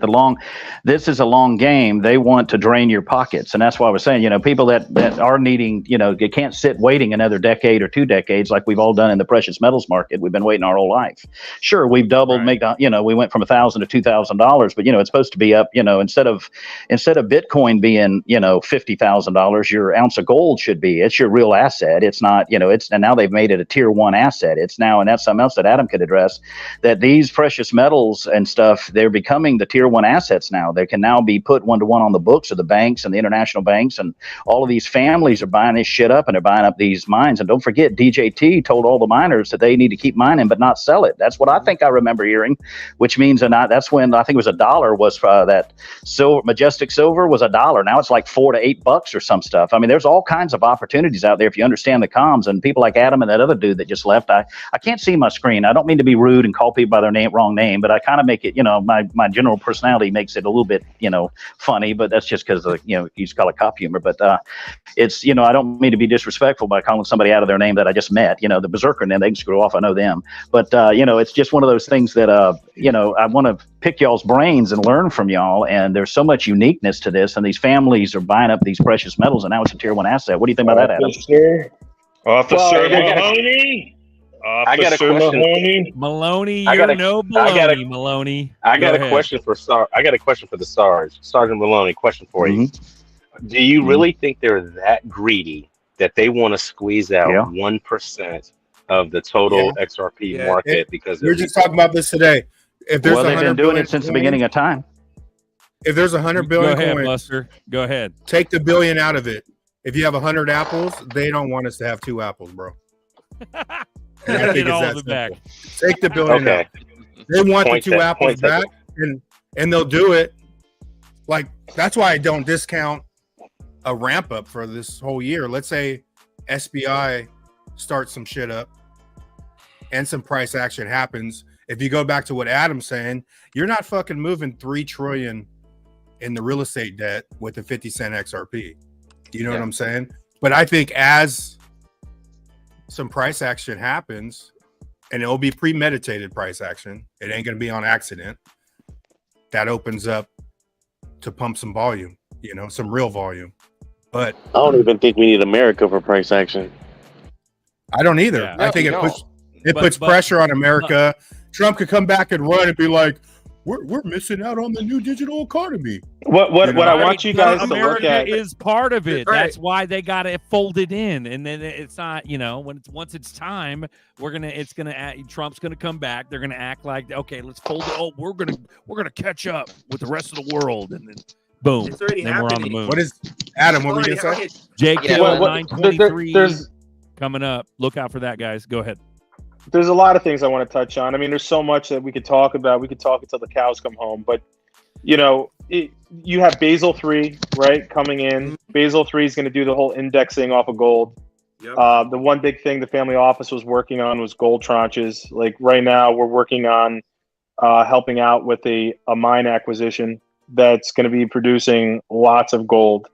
this is a long game. They want to drain your pockets, and that's why I was saying, you know, people that are needing, you know, they can't sit waiting another decade or 2 decades like we've all done in the precious metals market. We've been waiting our whole life. Sure, we've doubled, we went from $1,000 to $2,000, but you know, it's supposed to be up. You know, instead of Bitcoin being, you know, $50,000, your ounce of gold should be. It's your real asset. asset. It's not, and now they've made it a tier 1 asset. It's now, and that's something else that Adam could address, that these precious metals and stuff, they're becoming the tier 1 assets now. They can now be put 1-to-1 on the books of the banks and the international banks, and all of these families are buying this shit up, and they're buying up these mines. And don't forget, DJT told all the miners that they need to keep mining but not sell it. That's what I think I remember hearing, which means, and that's when I think it was $1 was that silver, Majestic Silver was $1. Now it's like $4 to $8 or some stuff. I mean, there's all kinds of opportunities out there if you understand the comms. And people like Adam and that other dude that just left, I can't see my screen. I don't mean to be rude and call people by their wrong name, but I kind of make it, my general personality makes it a little bit, funny, but that's just because you just call it cop humor. But it's, I don't mean to be disrespectful by calling somebody out of their name that I just met, the Berserker name, they can screw off. I know them. But, it's just one of those things that, I want to pick y'all's brains and learn from y'all. And there's so much uniqueness to this. And these families are buying up these precious metals, and now it's a tier 1 asset. What do you think about that, Adam? Officer Mahoney. I got a question. Maloney, you're no baloney, Maloney. I got a question for the Sarge. Sergeant Maloney, question for you. Do you really think they're that greedy that they want to squeeze out 1% of the total XRP market? Because we're just talking about this today. If there's they've been doing it since the beginning of time. If there's 100 billion, go ahead, coins, Buster. Go ahead. Take the billion out of it. If you have 100 apples, they don't want us to have 2 apples, bro. And I think it's that simple. Back. Take the billion out. They want the 2 apples back, and they'll do it. Like, that's why I don't discount a ramp up for this whole year. Let's say SBI starts some shit up and some price action happens. If you go back to what Adam's saying, you're not fucking moving $3 trillion in the real estate debt with a 50-cent XRP. You know what I'm saying? But I think as some price action happens, and it'll be premeditated price action, it ain't going to be on accident, that opens up to pump some volume, some real volume. But I don't even think we need America for price action. I don't either. Yeah. I think it puts pressure on America. Trump could come back and run and be like, we're missing out on the new digital economy. What I want you guys to look at is part of it. That's why they got it folded in, and then it's not. Once it's time, Trump's gonna come back. They're gonna act like, okay, let's fold it. Oh, we're gonna catch up with the rest of the world, and then boom, it's already then happening. we're on the moon. What is Adam? What were you gonna say? Jake Hill 923 coming up. Look out for that, guys. Go ahead. There's a lot of things I want to touch on. I mean, there's so much that we could talk about. We could talk until the cows come home. But, you have Basel III, right, coming in. Basel III is going to do the whole indexing off of gold. Yep. The one big thing the family office was working on was gold tranches. Like right now, we're working on helping out with a mine acquisition that's going to be producing lots of gold.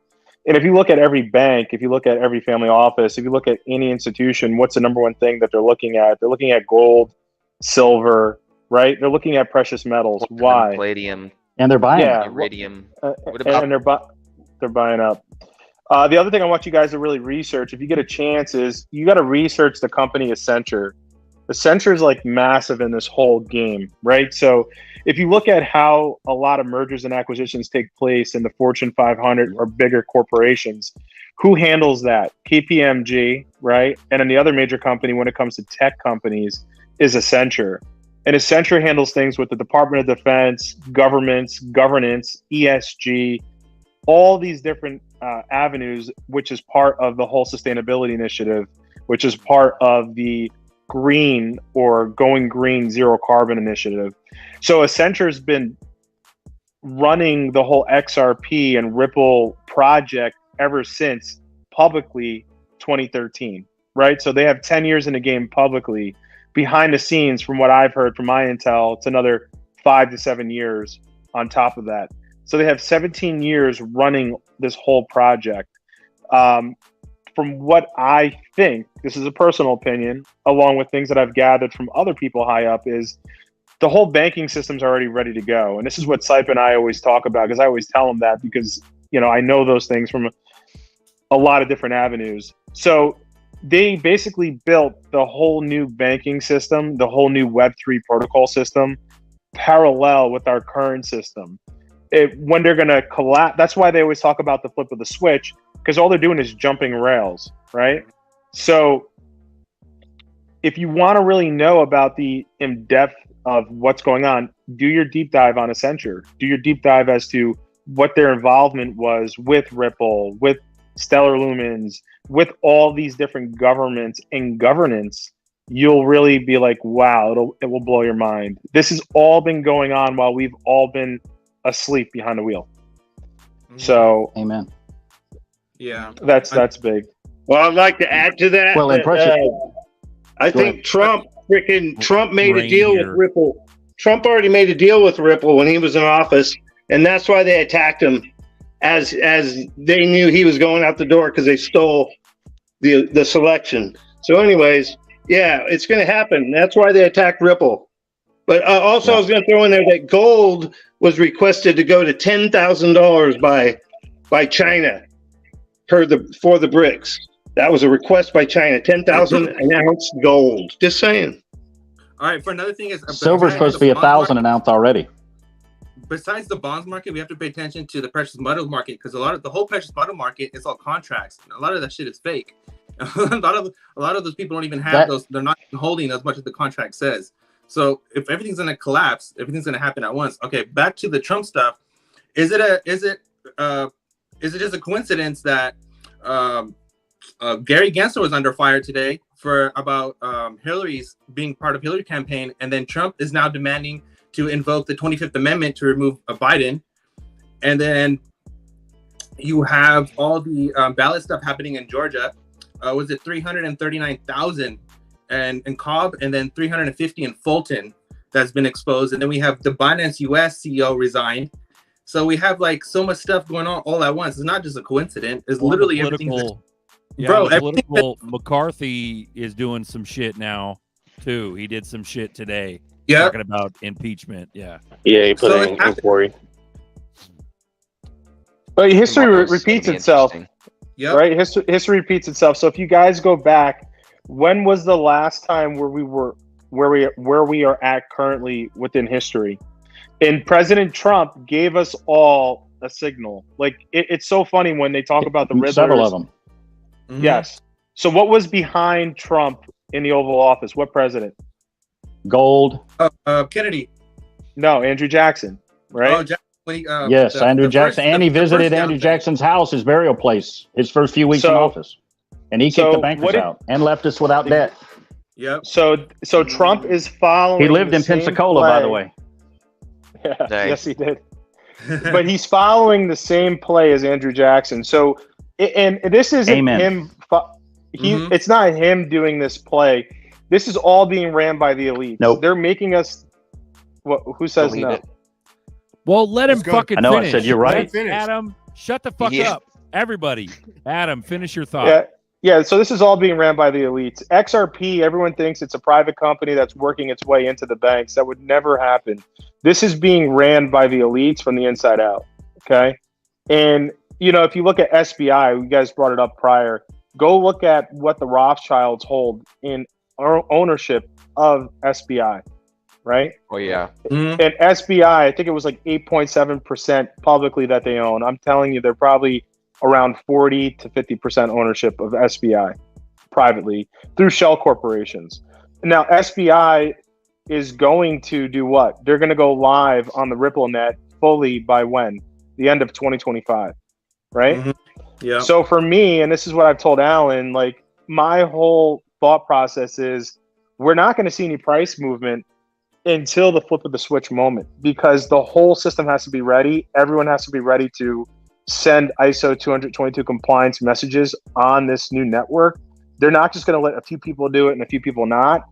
And if you look at every bank, if you look at every family office, if you look at any institution, what's the number one thing that they're looking at? They're looking at gold, silver, right? They're looking at precious metals. Why? Palladium. And they're buying iridium. And they're buying up. The other thing I want you guys to really research, if you get a chance, is you got to research the company Accenture. Accenture is like massive in this whole game, right? So if you look at how a lot of mergers and acquisitions take place in the Fortune 500 or bigger corporations, who handles that? KPMG, right? And then the other major company when it comes to tech companies is Accenture. And Accenture handles things with the Department of Defense, governments, governance, ESG, all these different avenues, which is part of the whole sustainability initiative, which is part of the green or going green zero carbon initiative. So Accenture's been running the whole XRP and Ripple project ever since publicly 2013, right? So they have 10 years in the game publicly. Behind the scenes, from what I've heard from my intel, it's another 5 to 7 years on top of that. So they have 17 years running this whole project. From what I think, this is a personal opinion, along with things that I've gathered from other people high up, is the whole banking system's already ready to go. And this is what Sipe and I always talk about, because I always tell them that because, I know those things from a lot of different avenues. So they basically built the whole new banking system, the whole new Web3 protocol system, parallel with our current system. When they're going to collapse, that's why they always talk about the flip of the switch, because all they're doing is jumping rails, right? So if you want to really know about the in-depth of what's going on, do your deep dive on Accenture. Do your deep dive as to what their involvement was with Ripple, with Stellar Lumens, with all these different governments and governance. You'll really be like, wow, it will blow your mind. This has all been going on while we've all been asleep behind the wheel. So, amen. Yeah, that's big. Well, I'd like to add to that. Well, I think Trump made a deal with Ripple. Trump already made a deal with Ripple when he was in office, and that's why they attacked him, as they knew he was going out the door because they stole the selection. So, anyways, yeah, it's going to happen. That's why they attacked Ripple. But also, I was going to throw in there that gold was requested to go to $10,000 by China for the BRICS. That was a request by China. 10,000 an ounce gold. Just saying. All right. For another thing is silver's supposed to be 1,000 an ounce already. Besides the bonds market, we have to pay attention to the precious metal market because the whole precious metal market is all contracts. A lot of that shit is fake. a lot of those people don't even have those. They're not holding as much as the contract says. So if everything's going to collapse, everything's going to happen at once. Okay, back to the Trump stuff. Is it just a coincidence that Gary Gensler was under fire today for about Hillary's being part of Hillary campaign, and then Trump is now demanding to invoke the 25th Amendment to remove Biden, and then you have all the ballot stuff happening in Georgia. Was it 339,000 in Cobb, and then 350 in Fulton that's been exposed, and then we have the Binance US CEO resigned. So we have like so much stuff going on all at once. It's not just a coincidence. It's literally everything. McCarthy is doing some shit now too. He did some shit today. Yeah, talking about impeachment. Yeah, he put in inquiry. But history repeats itself. Yeah, right. History repeats itself. So if you guys go back, when was the last time where we are at currently within history? And President Trump gave us all a signal. Like it's so funny when they talk about the Riddlers. Several of them. Mm-hmm. Yes. So what was behind Trump in the Oval Office? What president? Gold. Kennedy. No, Andrew Jackson. Right. Oh, yes, Andrew Jackson. And he visited Andrew Jackson's house, his burial place, his first few weeks in office. And he kicked the bankers out and left us without debt. Yep. So Trump is following. He lived in Pensacola, by the way. Yeah, yes, he did. But he's following the same play as Andrew Jackson. So, and this isn't him. It's not him doing this play. This is all being ran by the elites. Nope. They're making us. Who says no? Well, let him fucking finish. I said you're right. Adam, shut the fuck up. Everybody. Adam, finish your thought. Yeah, so this is all being ran by the elites. XRP, everyone thinks it's a private company that's working its way into the banks. That would never happen. This is being ran by the elites from the inside out, okay? And, if you look at SBI, you guys brought it up prior, go look at what the Rothschilds hold in ownership of SBI, right? Oh, yeah. Mm-hmm. And SBI, I think it was like 8.7% publicly that they own. I'm telling you, they're probably around 40 to 50% ownership of SBI privately through shell corporations. Now, SBI is going to do what? They're going to go live on the Ripple net fully by when? The end of 2025, right? Mm-hmm. Yeah. So for me, and this is what I've told Alan, like my whole thought process is we're not going to see any price movement until the flip of the switch moment, because the whole system has to be ready. Everyone has to be ready to send ISO 222 compliance messages on this new network. They're not just going to let a few people do it and a few people not.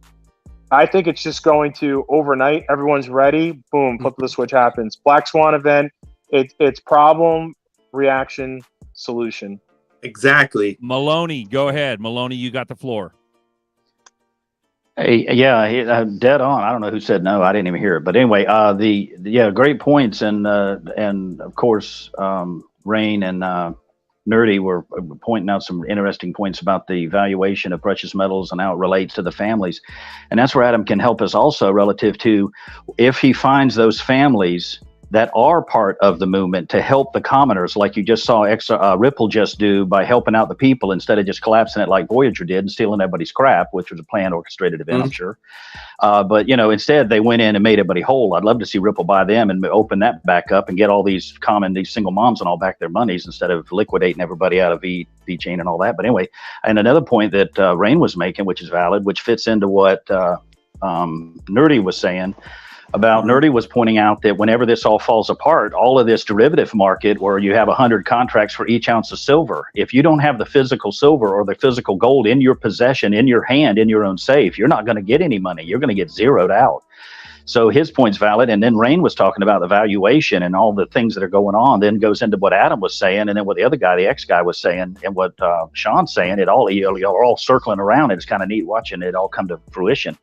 I think it's just going to overnight. Everyone's ready. Boom, flip of the switch happens. Black Swan event. It's problem, reaction, solution. Exactly. Maloney, go ahead. Maloney, you got the floor. Hey, dead on. I don't know who said no. I didn't even hear it. But anyway, great points, and of course, Rain and Nerdy were pointing out some interesting points about the valuation of precious metals and how it relates to the families, and that's where Adam can help us also relative to if he finds those families that are part of the movement to help the commoners, like you just saw Ripple just do by helping out the people instead of just collapsing it like Voyager did and stealing everybody's crap, which was a planned orchestrated event, I'm sure. But, you know, instead they went in and made everybody whole. I'd love to see Ripple buy them and open that back up and get all these single moms and all back their monies instead of liquidating everybody out of V-Chain and all that. But anyway, and another point that Rain was making, which is valid, which fits into what Nerdy was saying, about Nerdy was pointing out that whenever this all falls apart, all of this derivative market where you have 100 contracts for each ounce of silver, if you don't have the physical silver or the physical gold in your possession, in your hand, in your own safe, you're not going to get any money. You're going to get zeroed out. So his point's valid. And then Rain was talking about the valuation and all the things that are going on, then goes into what Adam was saying, and then what the other guy, the X guy, was saying, and what Sean's saying. It all, y'all are all circling around, and it's kind of neat watching it all come to fruition.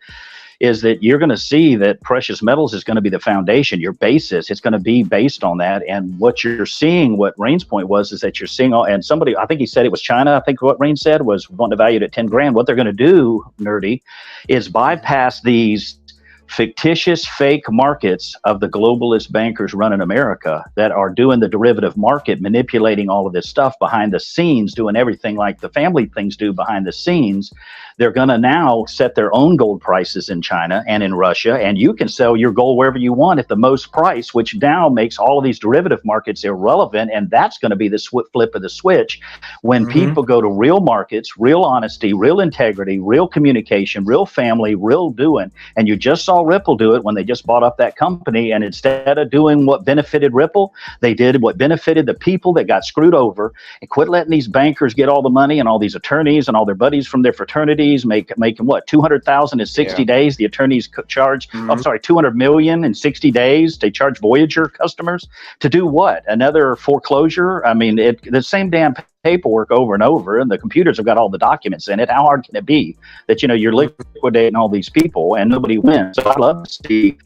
Is that you're going to see that precious metals is going to be the foundation, your basis. It's going to be based on that. And what you're seeing, what Rain's point was, is that you're seeing all, and somebody, I think he said it was China. I think what Rain said was wanting to value it at 10 grand. What they're going to do, Nerdy, is bypass these fictitious fake markets of the globalist bankers running America that are doing the derivative market, manipulating all of this stuff behind the scenes, doing everything like the family things do behind the scenes. They're going to now set their own gold prices in China and in Russia, and you can sell your gold wherever you want at the most price, which now makes all of these derivative markets irrelevant. And that's going to be the flip of the switch when people go to real markets, real honesty, real integrity, real communication, real family, real doing. And you just saw Ripple do it when they just bought up that company. And instead of doing what benefited Ripple, they did what benefited the people that got screwed over, and quit letting these bankers get all the money and all these attorneys and all their buddies from their fraternities making what, 200,000 in 60 days. The attorneys charge, 200 million in 60 days. They charge Voyager customers to do what? Another foreclosure? I mean, the same damn paperwork over and over, and the computers have got all the documents in it. How hard can it be that, you know, you're liquidating all these people and nobody wins? So I'd love to see,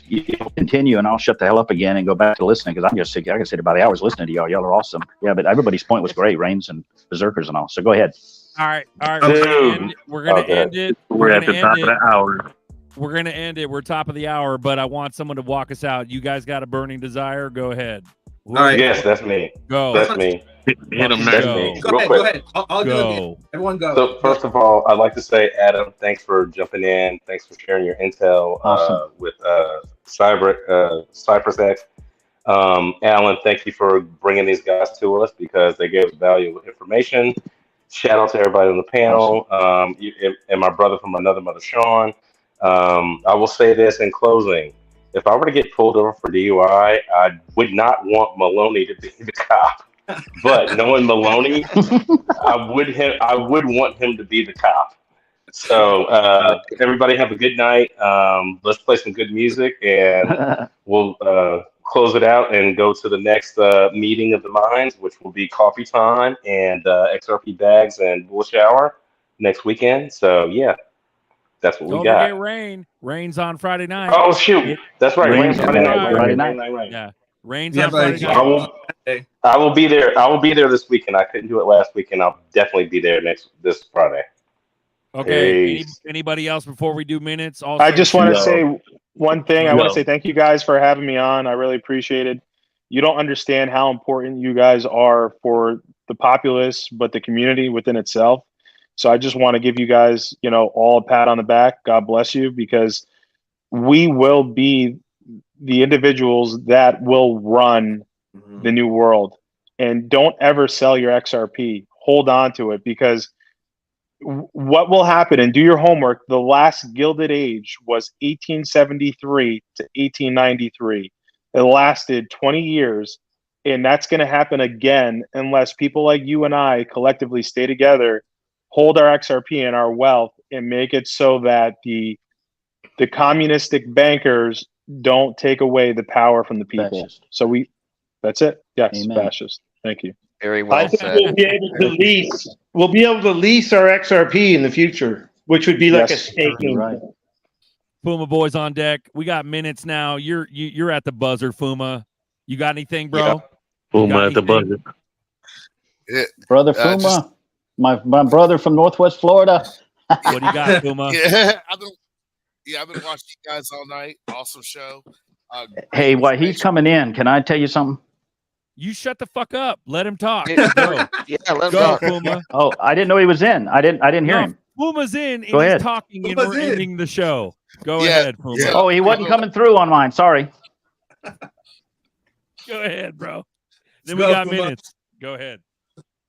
you continue, and I'll shut the hell up again and go back to listening, because I'm just sick. I can sit about hours listening to y'all. Y'all are awesome. Yeah, but everybody's point was great, Reigns and Berserkers and all. So go ahead. All right. Dude. We're gonna end it. We're at the top of the hour. We're gonna end it. We're top of the hour, but I want someone to walk us out. You guys got a burning desire? Go ahead. All right. Yes, that's me. Go. That's me. Hit him, That's go. me. Go Real ahead. quick. Go ahead. I'll go. Everyone go. So first of all, I'd like to say, Adam, thanks for jumping in. Thanks for sharing your intel with Cypress X. Alan, thank you for bringing these guys to us because they gave us valuable information. Shout out to everybody on the panel, and my brother from another mother, Sean. I will say this in closing. If I were to get pulled over for DUI, I would not want Maloney to be the cop. But knowing Maloney, I would want him to be the cop. So everybody have a good night. Let's play some good music, and we'll close it out and go to the next meeting of the minds, which will be coffee time and XRP bags and bull shower next weekend. So yeah, that's what we got. Don't forget Rain's on Friday night. Oh shoot, that's right. Rain's Friday night. Yeah, Rain's on Friday night. I will be there. I will be there this weekend. I couldn't do it last weekend. I'll definitely be there this Friday. Okay. Anybody else before we do minutes? Also, I just want to say one thing. I want to say thank you guys for having me on. I really appreciate it. You don't understand how important you guys are for the populace, but the community within itself. So I just want to give you guys, all a pat on the back. God bless you, because we will be the individuals that will run the new world. And don't ever sell your XRP. Hold on to it, because what will happen, and do your homework, the last Gilded Age was 1873 to 1893. It lasted 20 years, and that's going to happen again unless people like you and I collectively stay together, hold our XRP and our wealth, and make it so that the communistic bankers don't take away the power from the people. Fascist. So that's it. Yes, Amen. Fascist. Thank you. Very well said. We'll be able to lease our XRP in the future, which would be like a staking. Right. Fuma boys on deck. We got minutes now. You're at the buzzer, Fuma. You got anything, bro? Yeah. Fuma at the buzzer. Yeah. Brother Fuma, my brother from Northwest Florida. What do you got, Fuma? I've been watching you guys all night. Awesome show. Hey, while he's coming in, can I tell you something? You shut the fuck up. Let him talk. Yeah, Go. let him Go, talk. Puma. Oh, I didn't know he was in. I didn't hear him. Puma's in, and Go he's ahead. talking, and Puma's we're in. ending the show. Go Yeah, ahead, Puma. yeah. Oh, he wasn't coming through on mine. Sorry. Go ahead, bro. Then Let's we go, got Puma. minutes. Go ahead.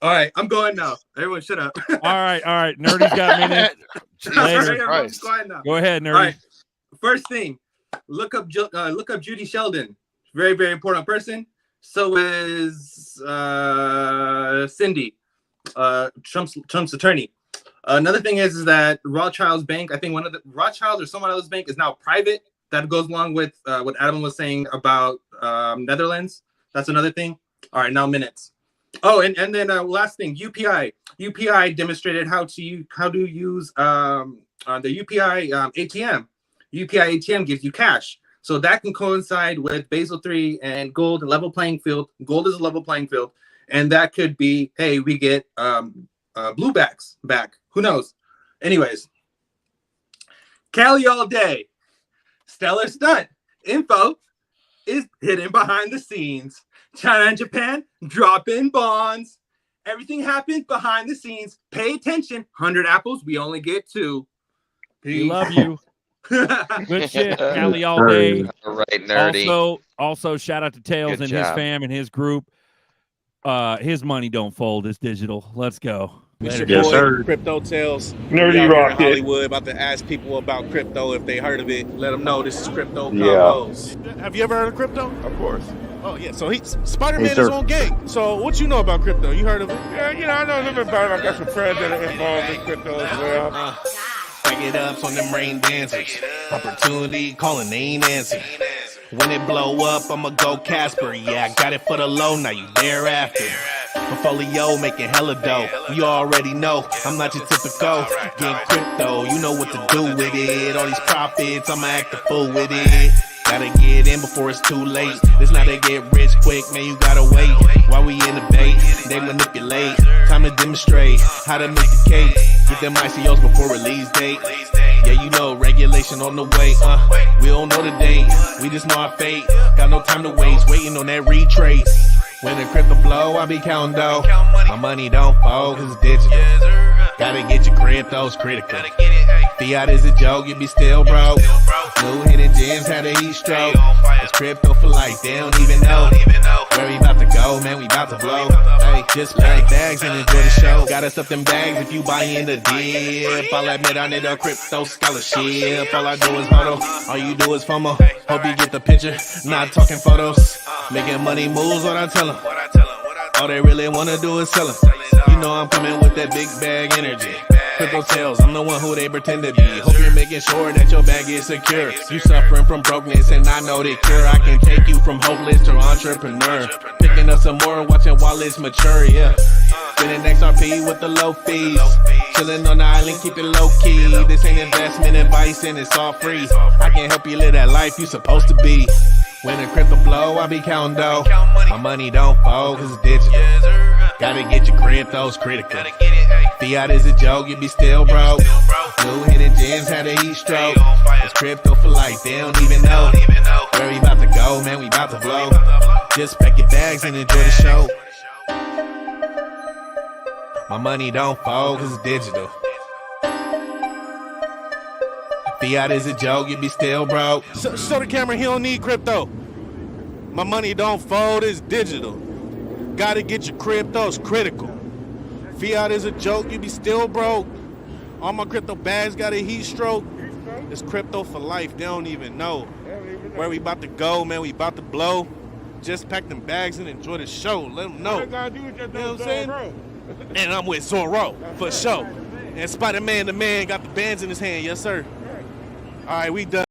All right, I'm going now. Everyone, shut up. All right. Nerdy's got minutes. Later. Everyone's quiet now. Go ahead, Nerdy. All right. First thing, look up Judy Sheldon. Very, very important person. So is Cindy, Trump's attorney. Another thing is that Rothschild's bank, I think one of the Rothschilds or someone else's bank is now private. That goes along with what Adam was saying about Netherlands. That's another thing. All right, now minutes. Oh, and then last thing, UPI. UPI demonstrated how to use the UPI ATM. UPI ATM gives you cash. So that can coincide with Basel III and gold, level playing field. Gold is a level playing field. And that could be, hey, we get bluebacks back. Who knows? Anyways, Cali all day. Stellar stunt. Info is hidden behind the scenes. China and Japan dropping bonds. Everything happens behind the scenes. Pay attention. 100 apples, we only get 2. We love you. Good shit, Cali all day. All right, Nerdy. Also, shout out to Tails Good and job. his fam and his group. His money don't fold. It's digital. Let's go. It's your Yes, boy, sir. Crypto Tales. Nerdy We out here rock in it. Hollywood, about to ask people about crypto if they heard of it. Let them know this is Crypto Yeah. Combos. Have you ever heard of crypto? Of course. Oh yeah, so Spider-Man Hey, is sir. on game. So what you know about crypto? You heard of it? Yeah, I know a little bit about it. I got some friends that are involved in crypto as well. Back it up on them rain dancers. Opportunity calling, they ain't answer. When it blow up, I'ma go Casper. Yeah, I got it for the low, now you thereafter. Portfolio making hella dough. You already know, I'm not your typical. Getting crypto, you know what to do with it. All these profits, I'ma act a fool with it. Gotta get in before it's too late. It's not to get rich quick, man, you gotta wait. While we innovate, they manipulate. Time to demonstrate how to make the cake. Get them ICOs before release date. Yeah, you know, regulation on the way. We don't know the date, we just know our fate. Got no time to waste, waiting on that retrace. When the crypto blow, I be counting dough. My money don't fold, cause it's digital. Gotta get your cryptos critical. Fiat is a joke, you be still broke. New hidden gems had a heat stroke. It's crypto for life, they don't even know. Where we about to go, man, we about to blow. Hey, just pack bags and enjoy the show. Got us up them bags if you buy in the dip. I'll admit I need a crypto scholarship. All I do is hodl, all you do is FOMO. Hope you get the picture, not talking photos. Making money moves, what I tell them. All they really wanna do is sell them. You know I'm coming with that big bag energy. Crypto Tales, I'm the one who they pretend to be. Hope you're making sure that your bag is secure. You suffering from brokenness and I know the cure. I can take you from hopeless to entrepreneur. Picking up some more, watching wallets mature, yeah. Spending XRP with the low fees. Chilling on the island, keep it low key. This ain't investment advice and it's all free. I can help you live that life you supposed to be. When the crypto blow, I be counting dough. My money don't fold cause it's digital. Gotta get your cryptos critical. Fiat is a joke, you be still broke. New hidden gems had a heat stroke. It's crypto for life, they don't even know. Where we about to go, man, we about to blow. Just pack your bags and enjoy the show. My money don't fold cause it's digital. Fiat is a joke, you be still broke. Show the camera, he don't need crypto. My money don't fold, it's digital. Gotta get your cryptos critical. Fiat is a joke, you be still broke. All my crypto bags got a heat stroke. It's crypto for life, they don't even know. Where we about to go, man, we about to blow. Just pack them bags and enjoy the show, let them know. You know what I'm saying? And I'm with Zorro, for sure. And Spider-Man the man got the bands in his hand, yes sir. All right, we done.